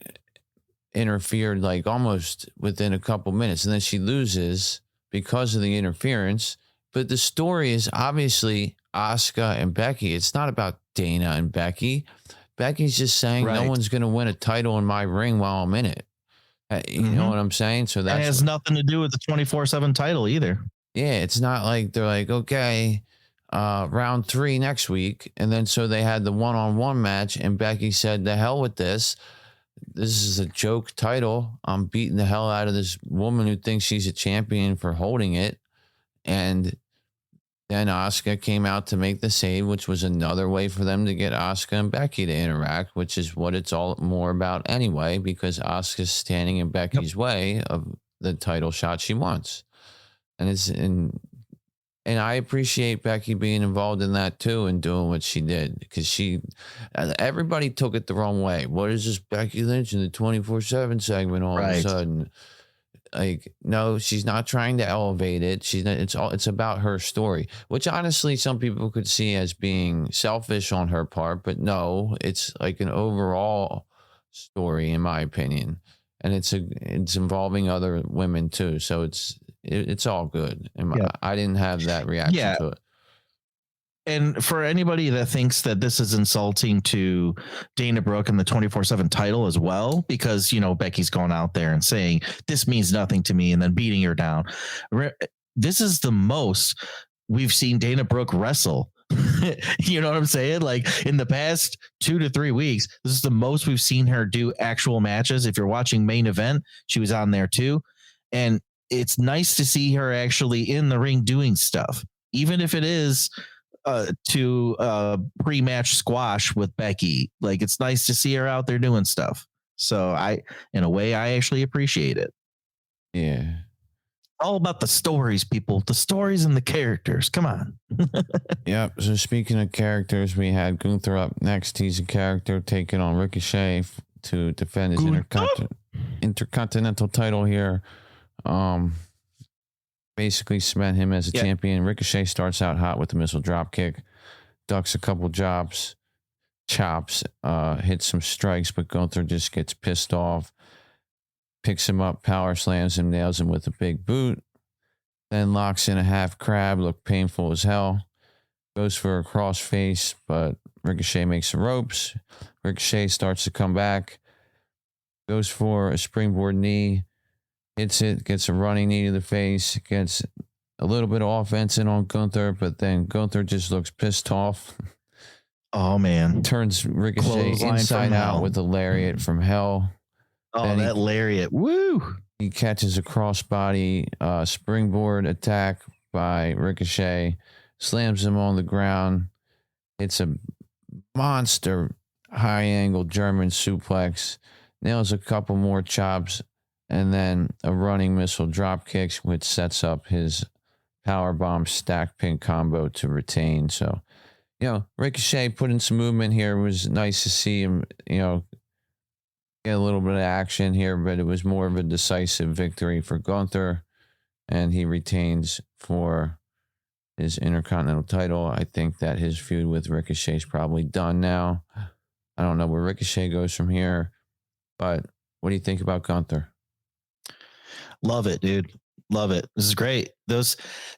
interfered like almost within a couple minutes, and then she loses because of the interference. But the story is obviously Asuka and Becky. It's not about Dana and Becky. Becky's just saying no one's going to win a title in my ring while I'm in it. You know what I'm saying? So that has nothing to do with the 24/7 title either. Yeah, it's not like they're like, okay, round 3 next week. And then so they had the one-on-one match, and Becky said, the hell with this. This is a joke title. I'm beating the hell out of this woman who thinks she's a champion for holding it. And then Asuka came out to make the save, which was another way for them to get Asuka and Becky to interact, which is what it's all more about anyway, because Asuka's standing in Becky's way of the title shot she wants. And I appreciate Becky being involved in that too and doing what she did, because everybody took it the wrong way. What is this Becky Lynch in the 24/7 segment all of a sudden? Like, no, she's not trying to elevate it. It's about her story, which honestly some people could see as being selfish on her part, but no, it's like an overall story in my opinion, and it's involving other women too. So it's all good. I didn't have that reaction to it. And for anybody that thinks that this is insulting to Dana Brooke and the 24/7 title as well, because, you know, Becky's going out there and saying this means nothing to me and then beating her down. This is the most we've seen Dana Brooke wrestle. You know what I'm saying? Like, in the past 2 to 3 weeks, this is the most we've seen her do actual matches. If you're watching Main Event, she was on there too. And it's nice to see her actually in the ring doing stuff, even if it is to pre-match squash with Becky. Like, it's nice to see her out there doing stuff. So in a way, I actually appreciate it. Yeah. All about the stories, people. The stories and the characters. Come on. Yep. So speaking of characters, we had Gunther up next. He's a character taking on Ricochet to defend his intercontinental title here. Basically cement him as a champion. Ricochet starts out hot with the missile drop kick, ducks a couple chops, hits some strikes, but Gunther just gets pissed off, picks him up, power slams him, nails him with a big boot, then locks in a half crab, looked painful as hell, goes for a cross face, but Ricochet makes the ropes. Ricochet starts to come back, goes for a springboard knee, hits it, gets a running knee to the face, gets a little bit of offense in on Gunther, but then Gunther just looks pissed off. Oh, man. Turns Ricochet inside out with a lariat from hell. Oh, then that lariat. Woo! He catches a crossbody springboard attack by Ricochet, slams him on the ground. It's a monster high-angle German suplex, nails a couple more chops, and then a running missile drop kicks, which sets up his powerbomb stack pin combo to retain. So Ricochet put in some movement here. It was nice to see him, get a little bit of action here, but it was more of a decisive victory for Gunther, and he retains for his Intercontinental title. I think that his feud with Ricochet is probably done now. I don't know where Ricochet goes from here, but what do you think about Gunther? Love it, dude. Love it. This is great. Those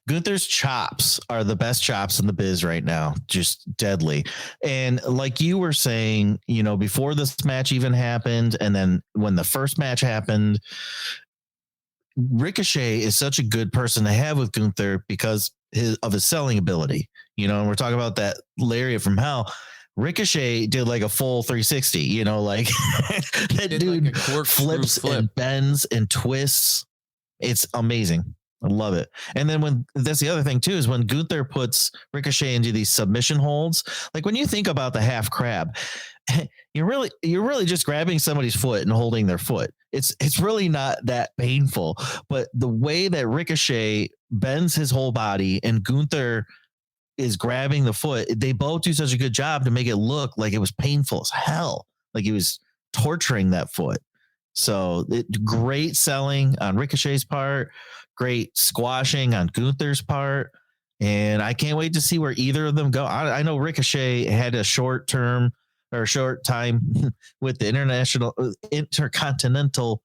Gunther's chops are the best chops in the biz right now. Just deadly. And like you were saying, before this match even happened, and then when the first match happened, Ricochet is such a good person to have with Gunther because of his selling ability. And we're talking about that lariat from hell. Ricochet did like a full 360, like that dude like flips and bends and twists. It's amazing. I love it. And then that's the other thing too, is when Gunther puts Ricochet into these submission holds, like when you think about the half crab, you're really just grabbing somebody's foot and holding their foot. It's really not that painful, but the way that Ricochet bends his whole body and Gunther is grabbing the foot, they both do such a good job to make it look like it was painful as hell, like he was torturing that foot. So great selling on Ricochet's part, great squashing on Gunther's part, and I can't wait to see where either of them go. I know Ricochet had a short time with the Intercontinental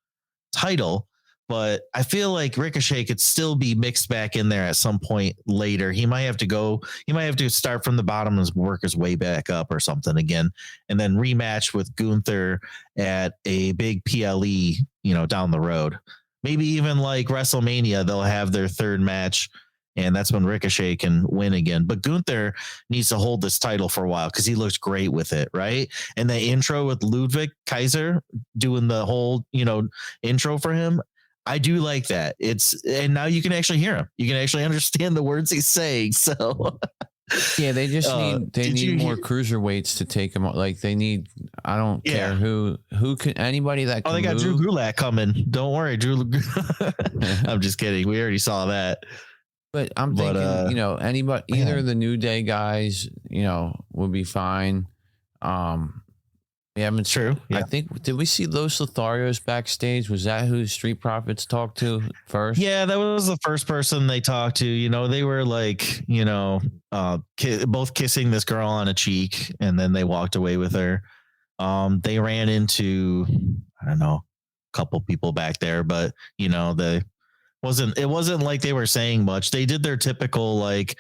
title, but I feel like Ricochet could still be mixed back in there at some point later. He might have to start from the bottom and work his way back up or something again, and then rematch with Gunther at a big PLE, down the road. Maybe even like WrestleMania, they'll have their third match, and that's when Ricochet can win again. But Gunther needs to hold this title for a while because he looks great with it, right? And the intro with Ludwig Kaiser doing the whole, intro for him, I do like that. And now you can actually hear him. You can actually understand the words he's saying. So yeah, they just need more cruiserweights to take him. Like they need, I don't care who can, anybody that can they got move. Drew Gulak coming. Don't worry, Drew. I'm just kidding. We already saw that. But I'm thinking, anybody, either the New Day guys, would be fine. Yeah, it's true. Yeah. I think, did we see Los Lotharios backstage? Was that who Street Profits talked to first? Yeah, that was the first person they talked to. They were like, both kissing this girl on a cheek, and then they walked away with her. They ran into, I don't know, a couple people back there, but it wasn't like they were saying much. They did their typical like,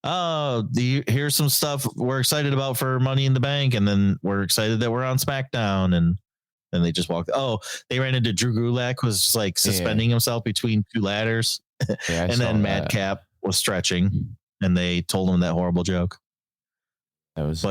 here's some stuff we're excited about for Money in the Bank, and then we're excited that we're on SmackDown, and then they just walked. They ran into Drew Gulak, was like suspending himself between two ladders, and then Madcap was stretching, and they told him that horrible joke. This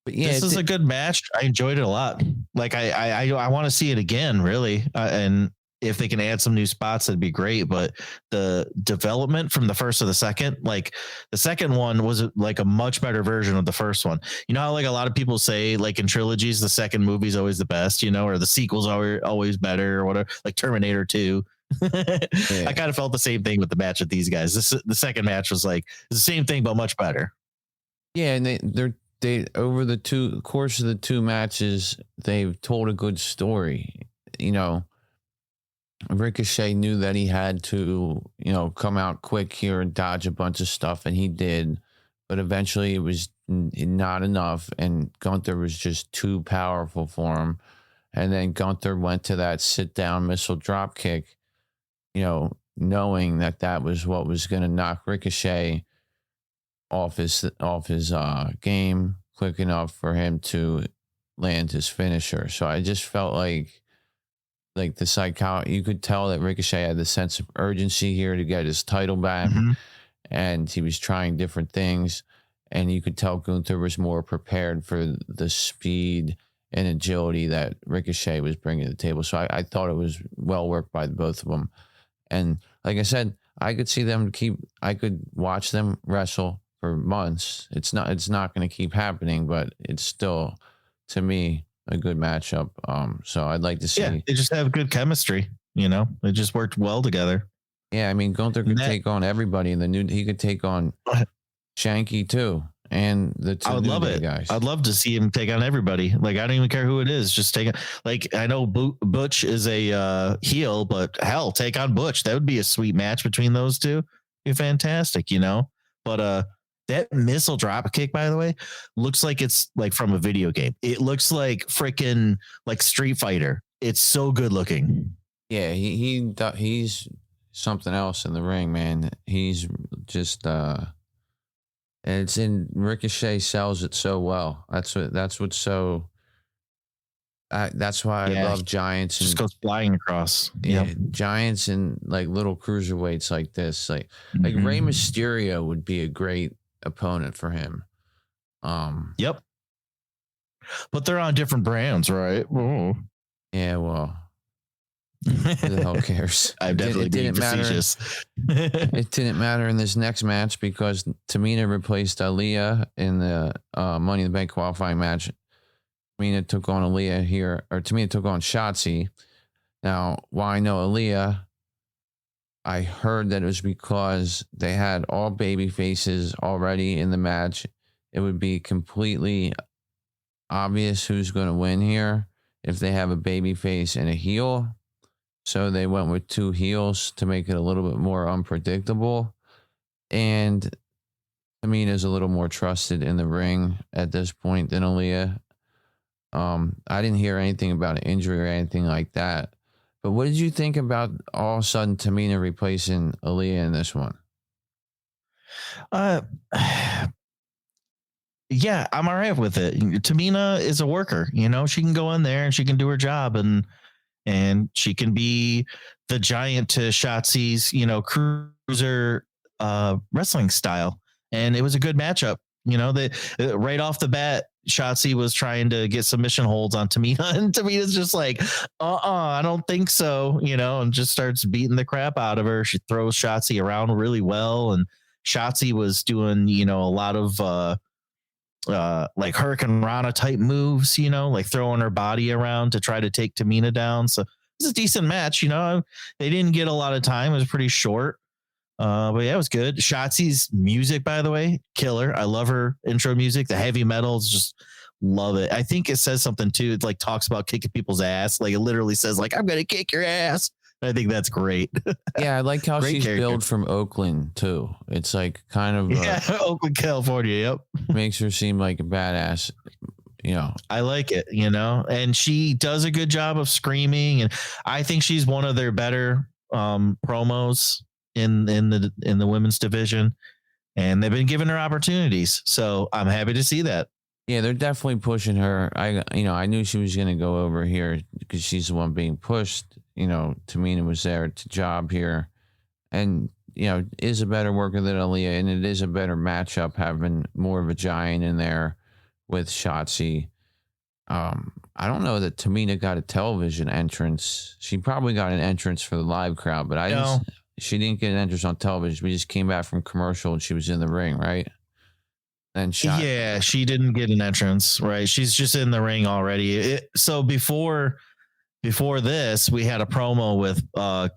is a good match. I enjoyed it a lot. Like I want to see it again, really, and if they can add some new spots, that'd be great. But the development from the first to the second, like the second one was like a much better version of the first one. You know how like a lot of people say like in trilogies, the second movie is always the best, or the sequels are always better or whatever, like Terminator 2. I kind of felt the same thing with the match with these guys. The second match was like the same thing, but much better. Yeah. And they over the course of the two matches, they've told a good story, Ricochet knew that he had to, come out quick here and dodge a bunch of stuff, and he did. But eventually it was not enough, and Gunther was just too powerful for him. And then Gunther went to that sit-down missile drop kick, knowing that was what was going to knock Ricochet off his game quick enough for him to land his finisher. So I just felt like the psychology, you could tell that Ricochet had the sense of urgency here to get his title back, and he was trying different things, and you could tell Gunther was more prepared for the speed and agility that Ricochet was bringing to the table. So I thought it was well worked by both of them. And like I said, I could see them I could watch them wrestle for months. It's not going to keep happening, but it's still, to me, a good matchup. So I'd like to see. Yeah, they just have good chemistry. They just worked well together. Yeah, I mean, Gunther could take on everybody in the new. He could take on Shanky too. And the two I would love it. guys. I'd love to see him take on everybody. Like, I don't even care who it is. Just take it. Like, I know Butch is a heel, but hell, take on Butch. That would be a sweet match between those two. Be fantastic, you know. But that missile drop kick, by the way, looks like it's like from a video game. It looks like freaking like Street Fighter. It's so good looking. Yeah, he's something else in the ring, man. He's just and Ricochet sells it so well. That's what's so. That's why I love Giants. Just goes flying across. Yeah, Giants and like little cruiserweights like this, like Rey Mysterio would be a great opponent for him. Yep. But they're on different brands, right? Whoa. Yeah, well. Who the hell cares? I'm definitely being facetious. It didn't matter in this next match because Tamina replaced Aaliyah in the Money in the Bank qualifying match. Tamina took on Shotzi. Now, why I know Aaliyah, I heard that it was because they had all baby faces already in the match. It would be completely obvious who's going to win here if they have a baby face and a heel. So they went with two heels to make it a little bit more unpredictable. And Tamina's a little more trusted in the ring at this point than Aaliyah. I didn't hear anything about an injury or anything like that. But what did you think about all of a sudden Tamina replacing Aaliyah in this one? Yeah, I'm all right with it. Tamina is a worker, you know, she can go in there and she can do her job and she can be the giant to Shotzi's, you know, cruiser wrestling style. And it was a good matchup. You know, right off the bat, Shotzi was trying to get submission holds on Tamina, and Tamina's just like, I don't think so, you know, and just starts beating the crap out of her. She throws Shotzi around really well, and Shotzi was doing, you know, a lot of like Hurricane Rana type moves, you know, like throwing her body around to try to take Tamina down. So it's a decent match, you know. They didn't get a lot of time. It was pretty short. But yeah, it was good. Shotzi's music, by the way, killer. I love her intro music. The heavy metals, just love it. I think it says something too. It like talks about kicking people's ass. Like it literally says like, I'm going to kick your ass. I think that's great. Yeah. I like how she's character. billed from Oakland too. It's like kind of, Oakland, California. Yep. Makes her seem like a badass. You know, I like it, you know, and she does a good job of screaming. And I think she's one of their better promos in the women's division, and they've been giving her opportunities, so I'm happy to see that. Yeah, they're definitely pushing her. I knew she was going to go over here because she's the one being pushed. You know, Tamina was there to job here, and you know, is a better worker than Aaliyah, and it is a better matchup having more of a giant in there with Shotzi. I don't know that Tamina got a television entrance. She probably got an entrance for the live crowd, but she didn't get an entrance on television. We just came back from commercial and she was in the ring, right? And she didn't get an entrance, right? She's just in the ring already. So before this, we had a promo with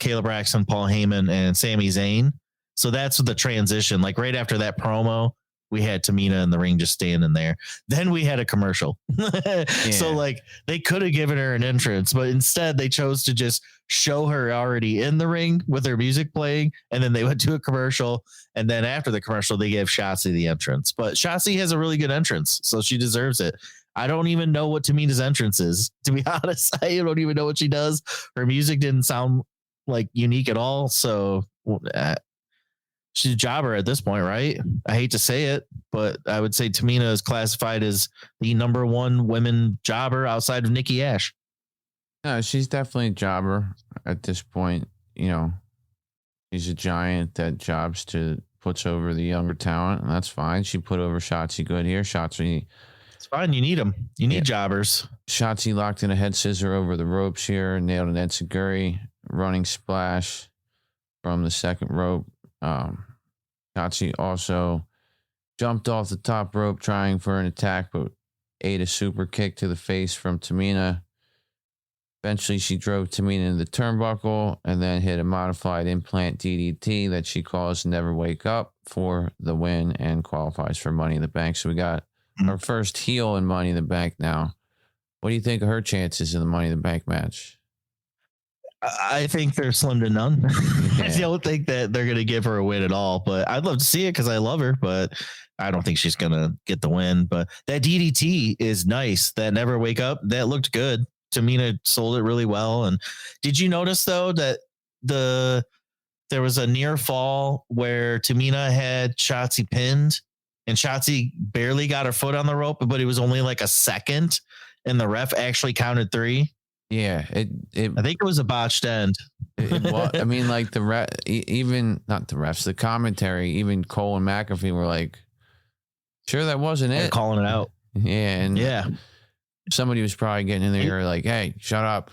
Caleb Braxton, Paul Heyman, and Sami Zayn. So that's the transition. Like right after that promo, we had Tamina in the ring just standing there. Then we had a commercial. So like they could have given her an entrance, but instead they chose to just show her already in the ring with her music playing. And then they went to a commercial. And then after the commercial, they gave Shotzi the entrance. But Shotzi has a really good entrance, so she deserves it. I don't even know what Tamina's entrance is, to be honest. I don't even know what she does. Her music didn't sound like unique at all. So she's a jobber at this point, right? I hate to say it, but I would say Tamina is classified as the number one women jobber outside of Nikki Ash. No, she's definitely a jobber at this point. You know, she's a giant that puts over the younger talent, and that's fine. She put over Shotzi good here. Shotzi, it's fine. You need them. You need jobbers. Shotzi locked in a head scissor over the ropes here, nailed an enziguri, running splash from the second rope. Shotzi also jumped off the top rope trying for an attack, but ate a super kick to the face from Tamina. Eventually, she drove Tamina into the turnbuckle and then hit a modified implant DDT that she calls Never Wake Up for the win and qualifies for Money in the Bank. So we got our first heel in Money in the Bank now. What do you think of her chances in the Money in the Bank match? I think they're slim to none. I don't think that they're going to give her a win at all, but I'd love to see it because I love her, but I don't think she's going to get the win. But that DDT is nice. That Never Wake Up, that looked good. Tamina sold it really well. And did you notice, though, that there was a near fall where Tamina had Shotzi pinned and Shotzi barely got her foot on the rope, but it was only like a second and the ref actually counted 3? Yeah, I think it was a botched end. I mean, like even not the refs, the commentary, even Cole and McAfee were like, "Sure, that wasn't it." Calling it out. Yeah, and somebody was probably getting in there like, "Hey, shut up!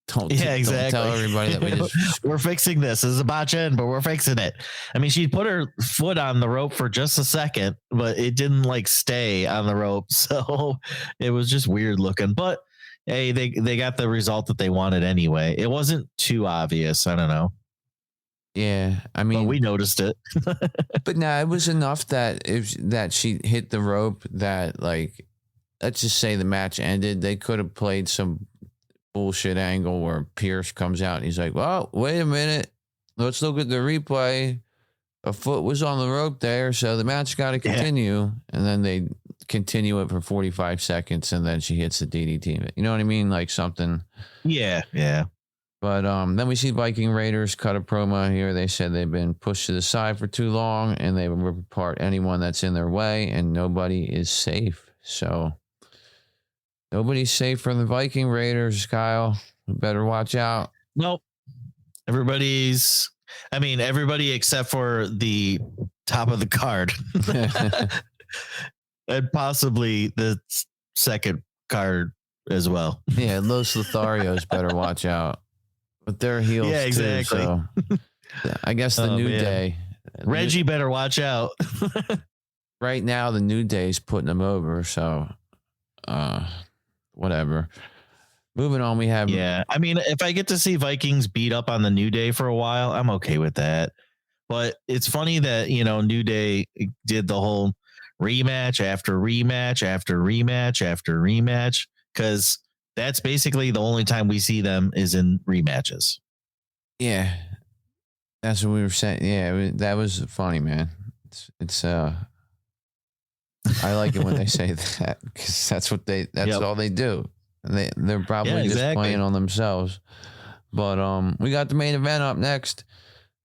Don't tell everybody that we just we're fixing this. This is a botch end, but we're fixing it." I mean, she put her foot on the rope for just a second, but it didn't like stay on the rope, so it was just weird looking. But hey, they got the result that they wanted anyway. It wasn't too obvious. I don't know. Yeah, I mean, but we noticed it. But it was enough that that she hit the rope that, like, let's just say the match ended. They could have played some bullshit angle where Pierce comes out and he's like, "Well, wait a minute. Let's look at the replay. A foot was on the rope there, so the match got to continue." Yeah. And then they continue it for 45 seconds and then she hits the DDT. You know what I mean? Like something. Yeah. But then we see Viking Raiders cut a promo here. They said they've been pushed to the side for too long and they will rip apart anyone that's in their way and nobody is safe. So nobody's safe from the Viking Raiders, Kyle. You better watch out. Nope. Everybody except for the top of the card. And possibly the second card as well. Yeah, Los Lotharios better watch out. But they're heels too. Exactly. So I guess the New Day. Reggie better watch out. Right now, the New Day's putting them over. So whatever. Moving on, we have. Yeah, I mean, if I get to see Vikings beat up on the New Day for a while, I'm okay with that. But it's funny that, New Day did the whole rematch after rematch after rematch after rematch, because that's basically the only time we see them is in rematches. Yeah, that's what we were saying. Yeah, that was funny, man. It's I like it when they say that because that's all they do. They're probably just playing on themselves. But we got the main event up next.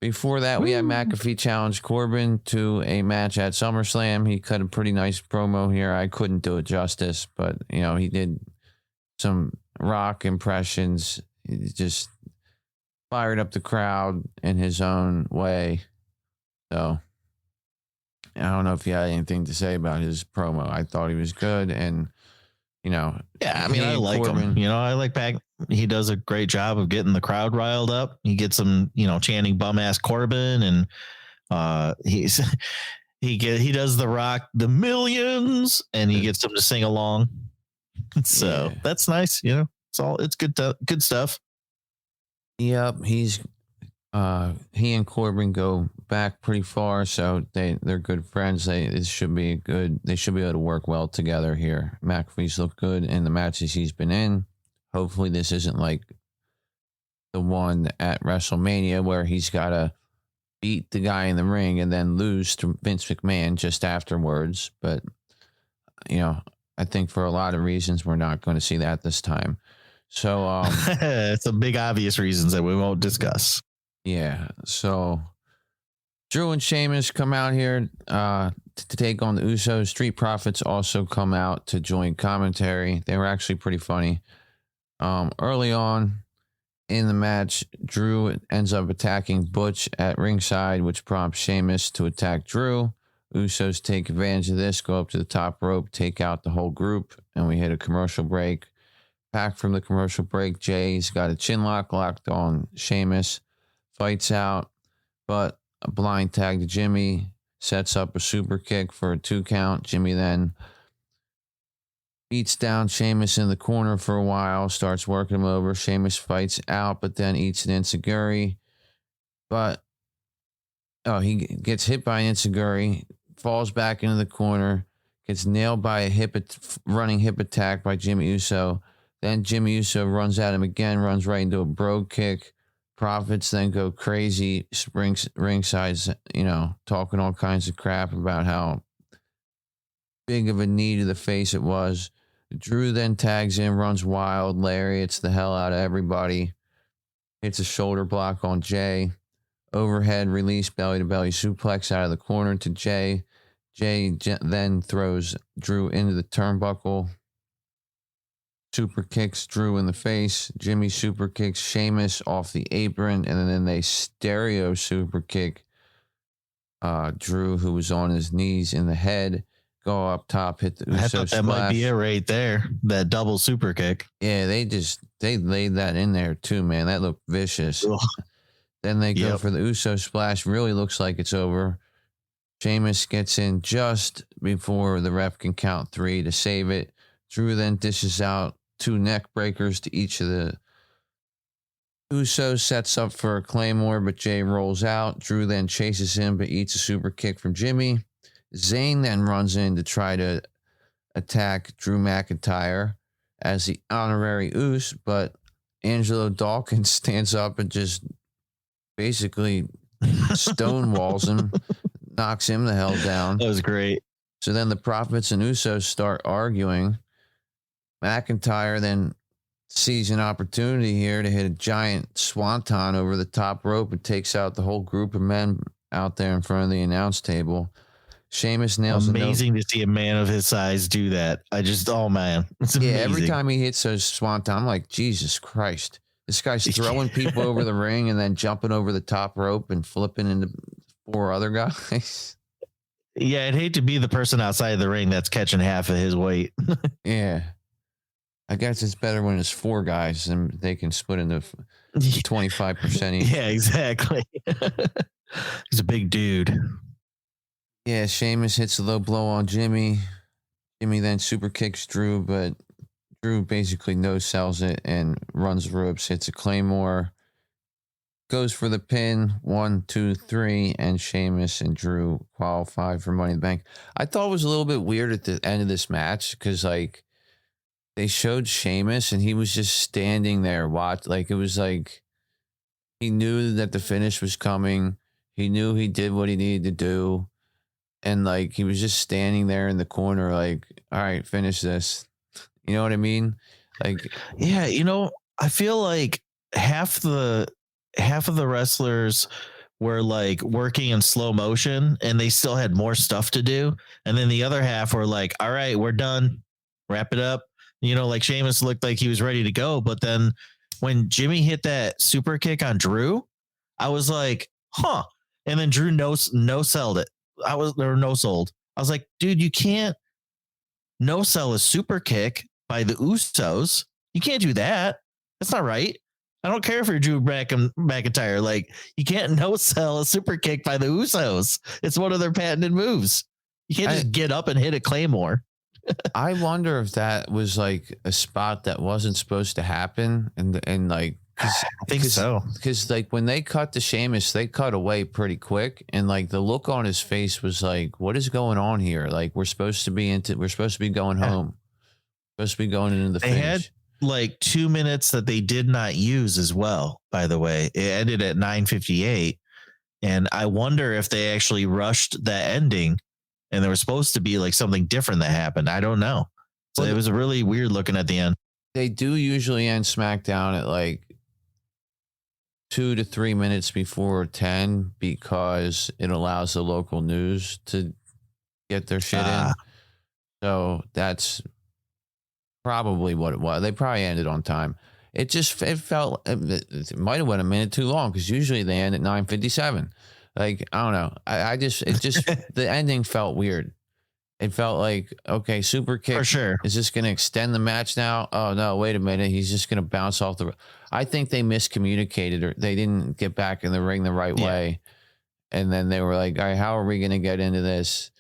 Before that, we had McAfee challenge Corbin to a match at SummerSlam. He cut a pretty nice promo here. I couldn't do it justice, but he did some Rock impressions. He just fired up the crowd in his own way. So I don't know if you had anything to say about his promo. I thought he was good, and yeah, I mean, I like Corbin. Him. I like back. He does a great job of getting the crowd riled up. He gets them, chanting bum ass Corbin, and he does the Rock, the millions, and he gets them to sing along. So that's nice. It's good stuff. Yep. He and Corbin go back pretty far, so they're good friends. They should be able to work well together here. McAfee's looked good in the matches he's been in. Hopefully this isn't like the one at WrestleMania where he's got to beat the guy in the ring and then lose to Vince McMahon just afterwards. But, I think for a lot of reasons, we're not going to see that this time. So it's some big obvious reasons that we won't discuss. Yeah. So Drew and Sheamus come out here to take on the Usos. Street Profits also come out to join commentary. They were actually pretty funny. Early on in the match, Drew ends up attacking Butch at ringside, which prompts Sheamus to attack Drew. Usos take advantage of this, go up to the top rope, take out the whole group, and we hit a commercial break. Back from the commercial break, Jay's got a chin lock locked on Sheamus, fights out, but a blind tag to Jimmy, sets up a super kick for a 2 count. Jimmy then, beats down Sheamus in the corner for a while, starts working him over. Sheamus fights out, but then eats an enziguri. But, he gets hit by an enziguri, falls back into the corner, gets nailed by a running hip attack by Jimmy Uso. Then Jimmy Uso runs at him again, runs right into a brogue kick. Profits then go crazy, ringside, talking all kinds of crap about how big of a knee to the face it was. Drew then tags in, runs wild, lariats the hell out of everybody. Hits a shoulder block on Jay. Overhead release, belly-to-belly suplex out of the corner to Jay. Jay then throws Drew into the turnbuckle. Super kicks Drew in the face. Jimmy super kicks Sheamus off the apron, and then they stereo super kick Drew, who was on his knees, in the head. Go up top, hit the Uso I thought that splash. might be it right there. That double super kick. Yeah, they laid that in there too, man. That looked vicious. Ugh. Then they go for the Uso splash. Really looks like it's over. Sheamus gets in just before the ref can count 3 to save it. Drew then dishes out 2 neck breakers to each of the Usos, sets up for a Claymore, but Jay rolls out. Drew then chases him, but eats a super kick from Jimmy. Zayn then runs in to try to attack Drew McIntyre as the honorary Us, but Angelo Dawkins stands up and just basically stonewalls him, knocks him the hell down. That was great. So then the Profits and Usos start arguing. McIntyre then sees an opportunity here to hit a giant swanton over the top rope and takes out the whole group of men out there in front of the announce table. Sheamus nails amazing to see a man of his size do that. Oh man, it's amazing. Yeah, every time he hits those swanton, I'm like, Jesus Christ. This guy's throwing people over the ring and then jumping over the top rope and flipping into 4 other guys. Yeah, I'd hate to be the person outside of the ring that's catching half of his weight. Yeah. I guess it's better when it's 4 guys and they can split into 25% each. Yeah, exactly. He's a big dude. Yeah, Sheamus hits a low blow on Jimmy. Jimmy then super kicks Drew, but Drew basically no-sells it and runs the ropes, hits a Claymore, goes for the pin, 1, 2, 3, and Sheamus and Drew qualify for Money in the Bank. I thought it was a little bit weird at the end of this match because, they showed Sheamus and he was just standing there it was like he knew that the finish was coming. He knew he did what he needed to do. And he was just standing there in the corner, all right, finish this. You know what I mean? Yeah, I feel like half of the wrestlers were working in slow motion and they still had more stuff to do. And then the other half were all right, we're done. Wrap it up. Sheamus looked like he was ready to go. But then when Jimmy hit that super kick on Drew, I was like, huh. And then Drew no-sold it. No-sold. I was like, dude, you can't no-sell a super kick by the Usos. You can't do that. That's not right. I don't care if you're Drew McIntyre. You can't no-sell a super kick by the Usos. It's one of their patented moves. You can't just get up and hit a Claymore. I wonder if that was a spot that wasn't supposed to happen. I think so. Because when they cut to Sheamus, they cut away pretty quick. And the look on his face was what is going on here? We're supposed to be going home. Supposed to be going into the finish. They had 2 minutes that they did not use as well, by the way. It ended at 9:58. And I wonder if they actually rushed that ending and there was supposed to be something different that happened. I don't know. So it was really weird looking at the end. They do usually end SmackDown at 2 to 3 minutes before 10 because it allows the local news to get their shit in. So that's probably what it was. They probably ended on time. It felt, it might have went a minute too long because usually they end at 9:57. I don't know. The ending felt weird. It felt okay, super kick. For sure. Is this going to extend the match now? Oh, no, wait a minute. He's just going to bounce off the... I think they miscommunicated or they didn't get back in the ring the right way. And then they were all right, how are we going to get into this?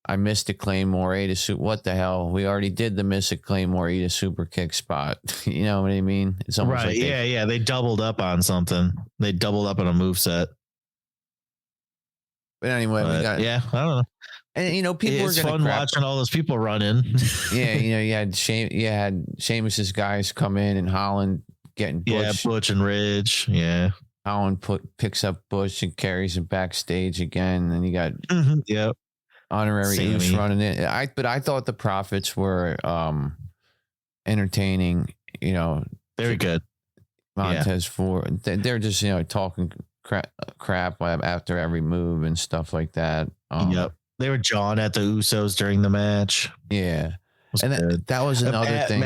I missed a Claymore, ate a soup. What the hell? We already did the miss a Claymore, eat a super kick spot. You know what I mean? It's almost right. like Yeah. They doubled up on something. They doubled up on a moveset. But anyway, we got. Yeah, I don't know. And, you know, people it's were going fun watching all those people run in. Yeah, you know, you had Sheamus's guys come in and Holland getting Butch. Yeah, Butch and Ridge. Yeah. Holland picks up Butch and carries him backstage again. And you got honorary Usos running in. But I thought the Profits were entertaining, you know. Very good. Montez Ford. They're just, you know, talking crap after every move and stuff like that. They were jawing at the Usos during the match. Yeah. And that was another thing.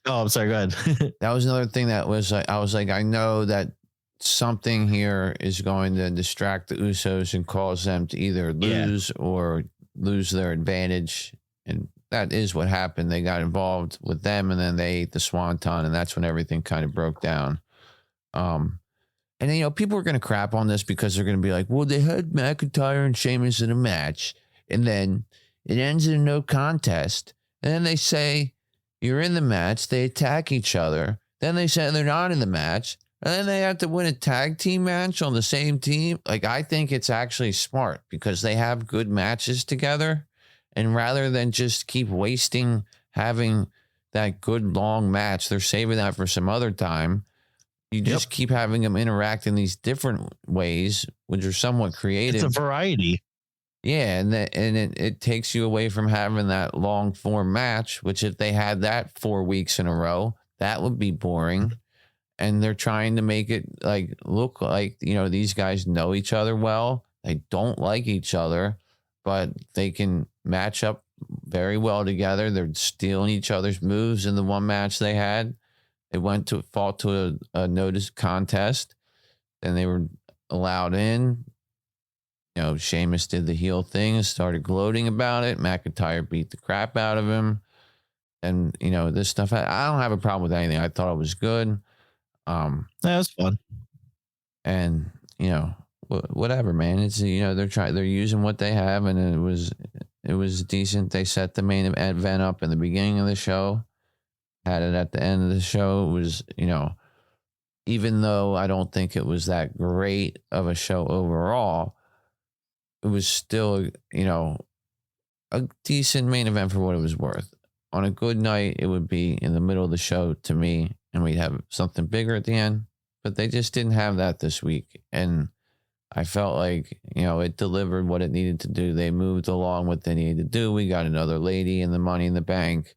I'm sorry. Go ahead. That was another thing that was like, I was like, I know that something here is going to distract the Usos and cause them to either lose or lose their advantage. And that is what happened. They got involved with them and then they ate the Swanton, and that's when everything kind of broke down. And then, you know, people are going to crap on this because they're going to be like, well, they had McIntyre and Sheamus in a match, and then it ends in a no contest. And then they say you're in the match. They attack each other. Then they say they're not in the match. And then they have to win a tag team match on the same team. Like, I think it's actually smart because they have good matches together. And rather than just keep wasting having that good long match, they're saving that for some other time. You just keep having them interact in these different ways, which are somewhat creative. It's a variety. Yeah, and it takes you away from having that long form match, which if they had that 4 weeks in a row, that would be boring. And they're trying to make it like look like, you know, these guys know each other well. They don't like each other, but they can match up very well together. They're stealing each other's moves in the one match they had. It fought to a notice contest, and they were allowed in. You know, Sheamus did the heel thing and started gloating about it. McIntyre beat the crap out of him. And, you know, this stuff, I don't have a problem with anything. I thought it was good. That was fun. And, you know, whatever, man. It's, you know, they're using what they have, and it was decent. They set the main event up in the beginning of the show, had it at the end of the show. It was, you know, even though I don't think it was that great of a show overall, it was still, you know, a decent main event for what it was worth. On a good night, it would be in the middle of the show to me, and we'd have something bigger at the end. But they just didn't have that this week. And I felt like, you know, it delivered what it needed to do. They moved along what they needed to do. We got another lady in the Money in the Bank.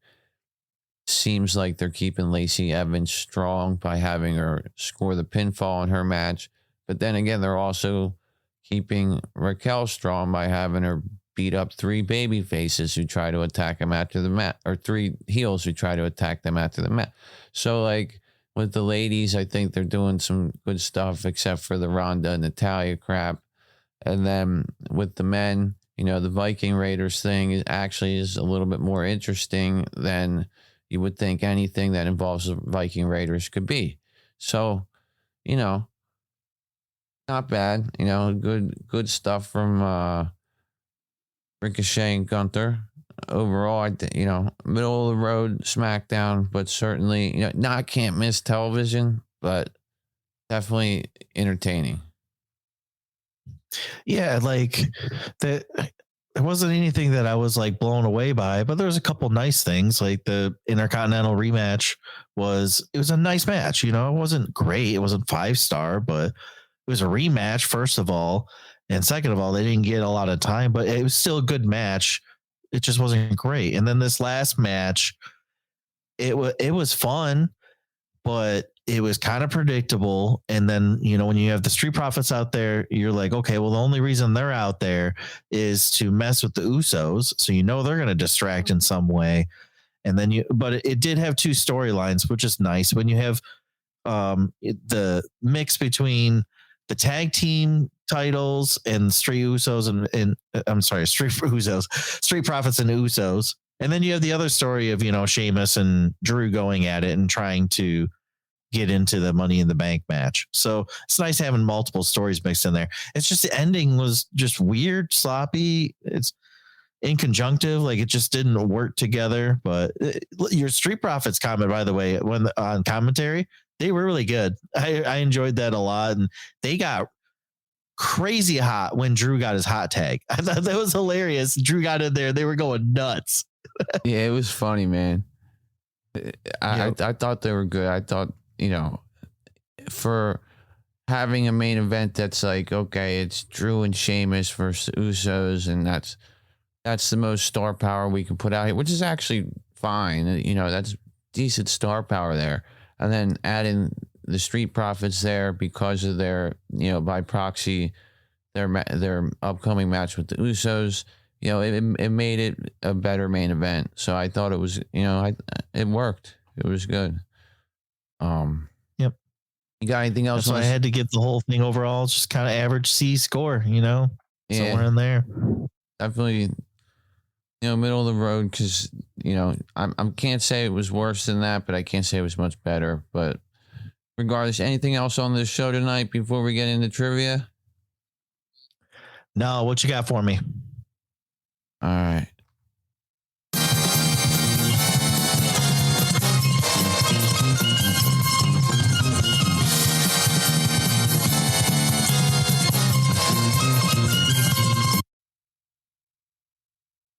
Seems like they're keeping Lacey Evans strong by having her score the pinfall in her match. But then again, they're also keeping Raquel strong by having her beat up 3 baby faces who try to attack him after the match, or 3 heels who try to attack them after the match. So, like, with the ladies, I think they're doing some good stuff, except for the Ronda and Natalia crap. And then with the men, you know, the Viking Raiders thing is a little bit more interesting than you would think anything that involves the Viking Raiders could be. So, you know, not bad. You know, good stuff from Ricochet and Gunther. Overall, I think, you know, middle of the road Smackdown, but certainly, you know, not can't miss television, but definitely entertaining. Yeah, like that. There wasn't anything that I was like blown away by, but there was a couple nice things. Like the Intercontinental Rematch was a nice match. You know, it wasn't great. It wasn't 5-star, but it was a rematch, first of all. And second of all, they didn't get a lot of time, but it was still a good match. It just wasn't great. And then this last match, it was fun, but it was kind of predictable. And then, you know, when you have the Street Profits out there, you're like, okay, well, the only reason they're out there is to mess with the Usos. So, you know, they're going to distract in some way. And then but it did have 2 storylines, which is nice. When you have the mix between the tag team titles and Street Usos Street Profits and Usos. And then you have the other story of, you know, Sheamus and Drew going at it and trying to get into the Money in the Bank match. So it's nice having multiple stories mixed in there. It's just the ending was just weird, sloppy. in conjunctive, like it just didn't work together. But your Street Profits comment, by the way, when on commentary, they were really good. I enjoyed that a lot, and they got crazy hot when Drew got his hot tag. I thought that was hilarious. Drew got in there, they were going nuts. Yeah, it was funny, man. I thought they were good. I thought, for having a main event that's like, okay, it's Drew and Sheamus versus Usos, and that's the most star power we can put out here, which is actually fine. That's decent star power there. And then adding the Street Profits there because of their, by proxy, their upcoming match with the Usos, it made it a better main event. So I thought it was, it worked. It was good. Yep. You got anything else? So I had to get the whole thing overall, just kind of average C score, somewhere in there. Definitely, middle of the road, because, I can't say it was worse than that, but I can't say it was much better. But regardless, anything else on this show tonight before we get into trivia? No, what you got for me? All right.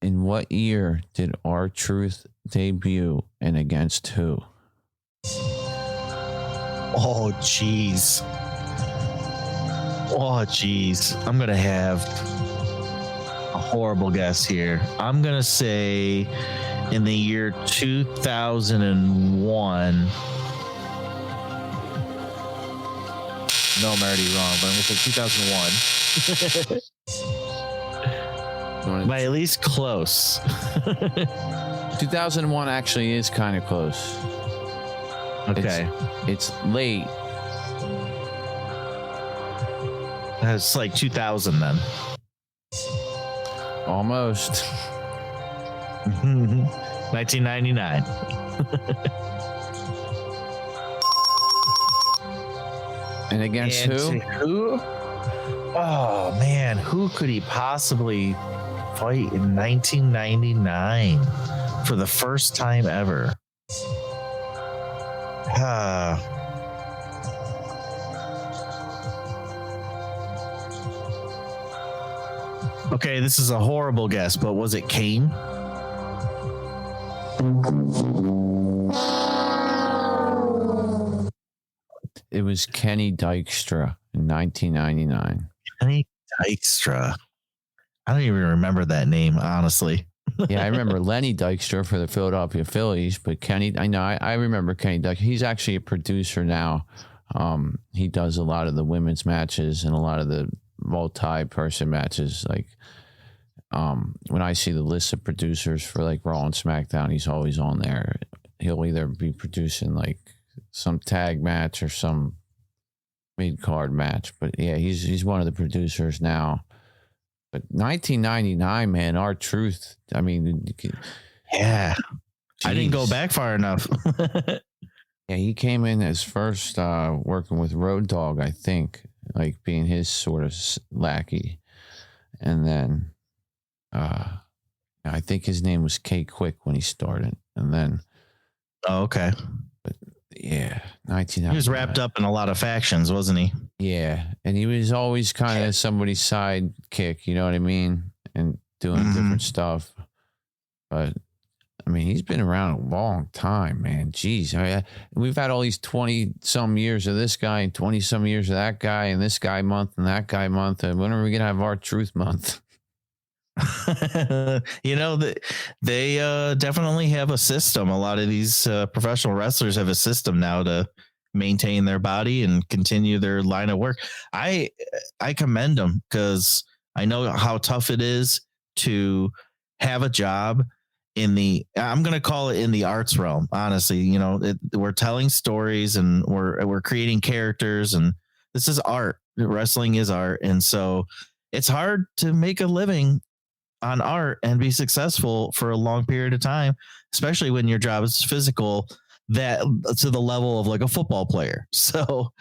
In what year did R-Truth debut, and against who? Oh, jeez. I'm going to have a horrible guess here. I'm going to say in the year 2001. No, I'm already wrong, but I'm going to say 2001. By at least close. 2001 actually is kind of close. Okay. It's late. It's like 2000 then. Almost. 1999. And against who? Oh, man. Who could he possibly fight in 1999 for the first time ever? Okay, this is a horrible guess, but was it Kane? It was Kenny Dykstra in 1999. Kenny Dykstra. I don't even remember that name, honestly. Yeah, I remember Lenny Dykstra for the Philadelphia Phillies, but Kenny, I remember Kenny Dykstra. He's actually a producer now. He does a lot of the women's matches and a lot of the multi-person matches. Like, when I see the list of producers for like Raw and SmackDown, he's always on there. He'll either be producing like some tag match or some mid-card match. But yeah, he's one of the producers now. But 1999, man, R-Truth. I mean, yeah, I didn't go back far enough. Yeah, he came in as first working with Road Dogg, I think, like being his sort of lackey, and then I think his name was K-Quick when he started, and then okay. But yeah, 1999. He was wrapped up in a lot of factions, wasn't he? Yeah, and he was always kind of somebody's sidekick, you know what I mean, and doing different stuff. But I mean, he's been around a long time, man. Jeez, we've had all these 20-some years of this guy and 20-some years of that guy, and this guy month and that guy month. And when are we gonna have R-Truth month? You know, they definitely have a system. A lot of these professional wrestlers have a system now to maintain their body and continue their line of work. I commend them because I know how tough it is to have a job in the, I'm going to call it in the arts realm. Honestly, you know, we're telling stories and we're creating characters, and this is art. Wrestling is art. And so it's hard to make a living on art and be successful for a long period of time, especially when your job is physical, that to the level of like a football player. So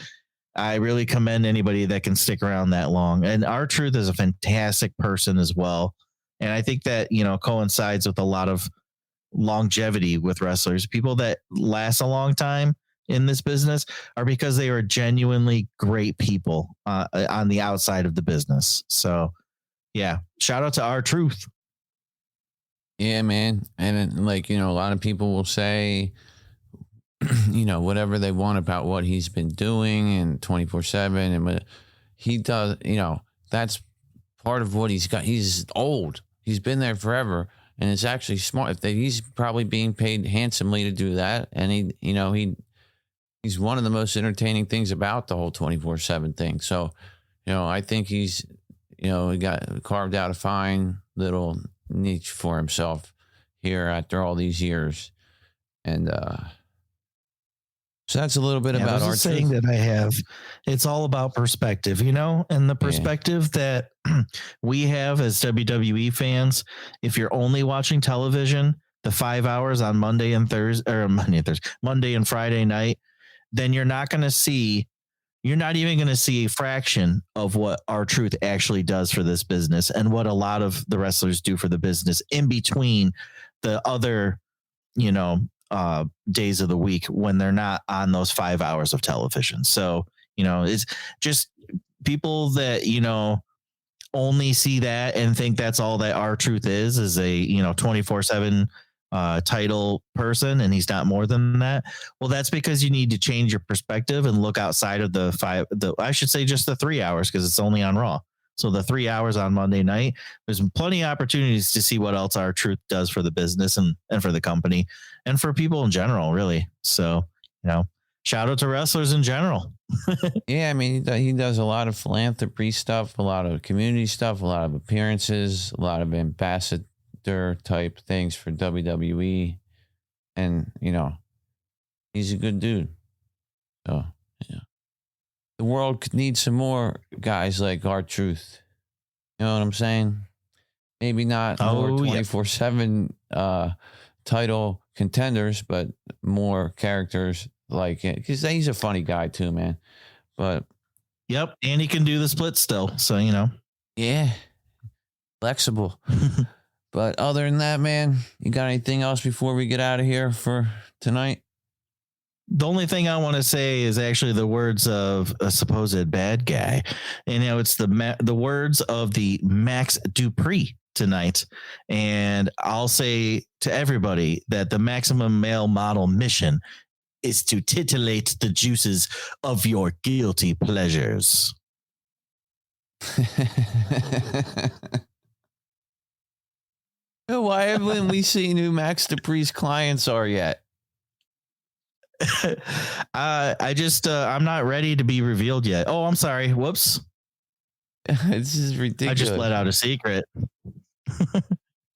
I really commend anybody that can stick around that long. And R-Truth is a fantastic person as well. And I think that, coincides with a lot of longevity with wrestlers. People that last a long time in this business are because they are genuinely great people on the outside of the business. So yeah, shout out to R-Truth. Yeah, man. And like, a lot of people will say, whatever they want about what he's been doing and 24/7 and what he does, that's part of what he's got. He's old. He's been there forever. And it's actually smart. He's probably being paid handsomely to do that. And he's one of the most entertaining things about the whole 24/7 thing. So, I think he's, he got carved out a fine little niche for himself here after all these years. And so that's a little bit about our saying that I have. It's all about perspective, and the perspective that we have as WWE fans. If you're only watching television, the 5 hours on Monday and Friday night, then you're not even going to see a fraction of what R-Truth actually does for this business and what a lot of the wrestlers do for the business in between the other, days of the week when they're not on those 5 hours of television. So, it's just people that, only see that and think that's all that R-Truth is a, 24/7 title person, and he's not more than that. Well, that's because you need to change your perspective and look outside of I should say just the 3 hours, because it's only on Raw. So the 3 hours on Monday night, there's plenty of opportunities to see what else R-Truth does for the business and for the company and for people in general, really. So, shout out to wrestlers in general. Yeah, I mean, he does a lot of philanthropy stuff, a lot of community stuff, a lot of appearances, a lot of ambassador type things for WWE. And, he's a good dude. So, yeah. The world could need some more guys like R-Truth. You know what I'm saying? Maybe not more 24/7 title contenders, but more characters like it, because he's a funny guy too, man. But yep, and he can do the split still. So yeah, flexible. But other than that, man, you got anything else before we get out of here for tonight? The only thing I want to say is actually the words of a supposed bad guy. And, it's the words of the Max Dupree tonight. And I'll say to everybody that the maximum male model mission is to titillate the juices of your guilty pleasures. Why haven't we seen who Max Dupree's clients are yet? I'm not ready to be revealed yet. Oh, I'm sorry. Whoops. This is ridiculous. I just let out a secret.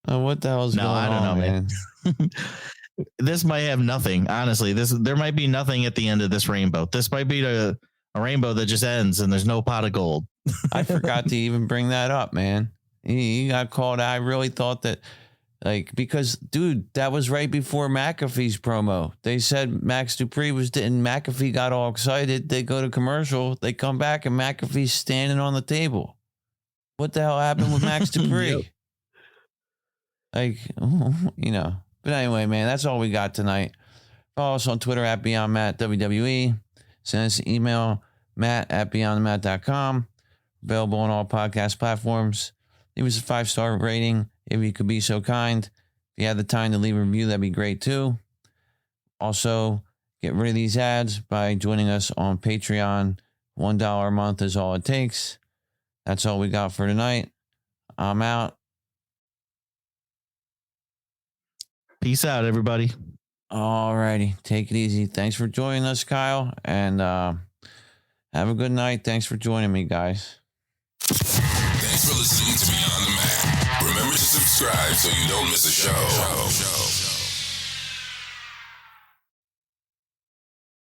What the hell's going on? I don't know, man. This might have nothing. Honestly, there might be nothing at the end of this rainbow. This might be a rainbow that just ends and there's no pot of gold. I forgot to even bring that up, man. He got called out. I really thought that, because, dude, that was right before McAfee's promo. They said Max Dupree was, and McAfee got all excited. They go to commercial. They come back, and McAfee's standing on the table. What the hell happened with Max Dupree? Yep. But anyway, man, that's all we got tonight. Follow us on Twitter at BeyondMattWWE. Send us an email, matt@beyondthemat.com. Available on all podcast platforms. Leave us a 5-star rating if you could be so kind. If you have the time to leave a review, that'd be great too. Also, get rid of these ads by joining us on Patreon. $1 a month is all it takes. That's all we got for tonight. I'm out. Peace out, everybody. All righty. Take it easy. Thanks for joining us, Kyle. And have a good night. Thanks for joining me, guys. Thanks for listening to Beyond the Mat. Remember to subscribe so you don't miss a show.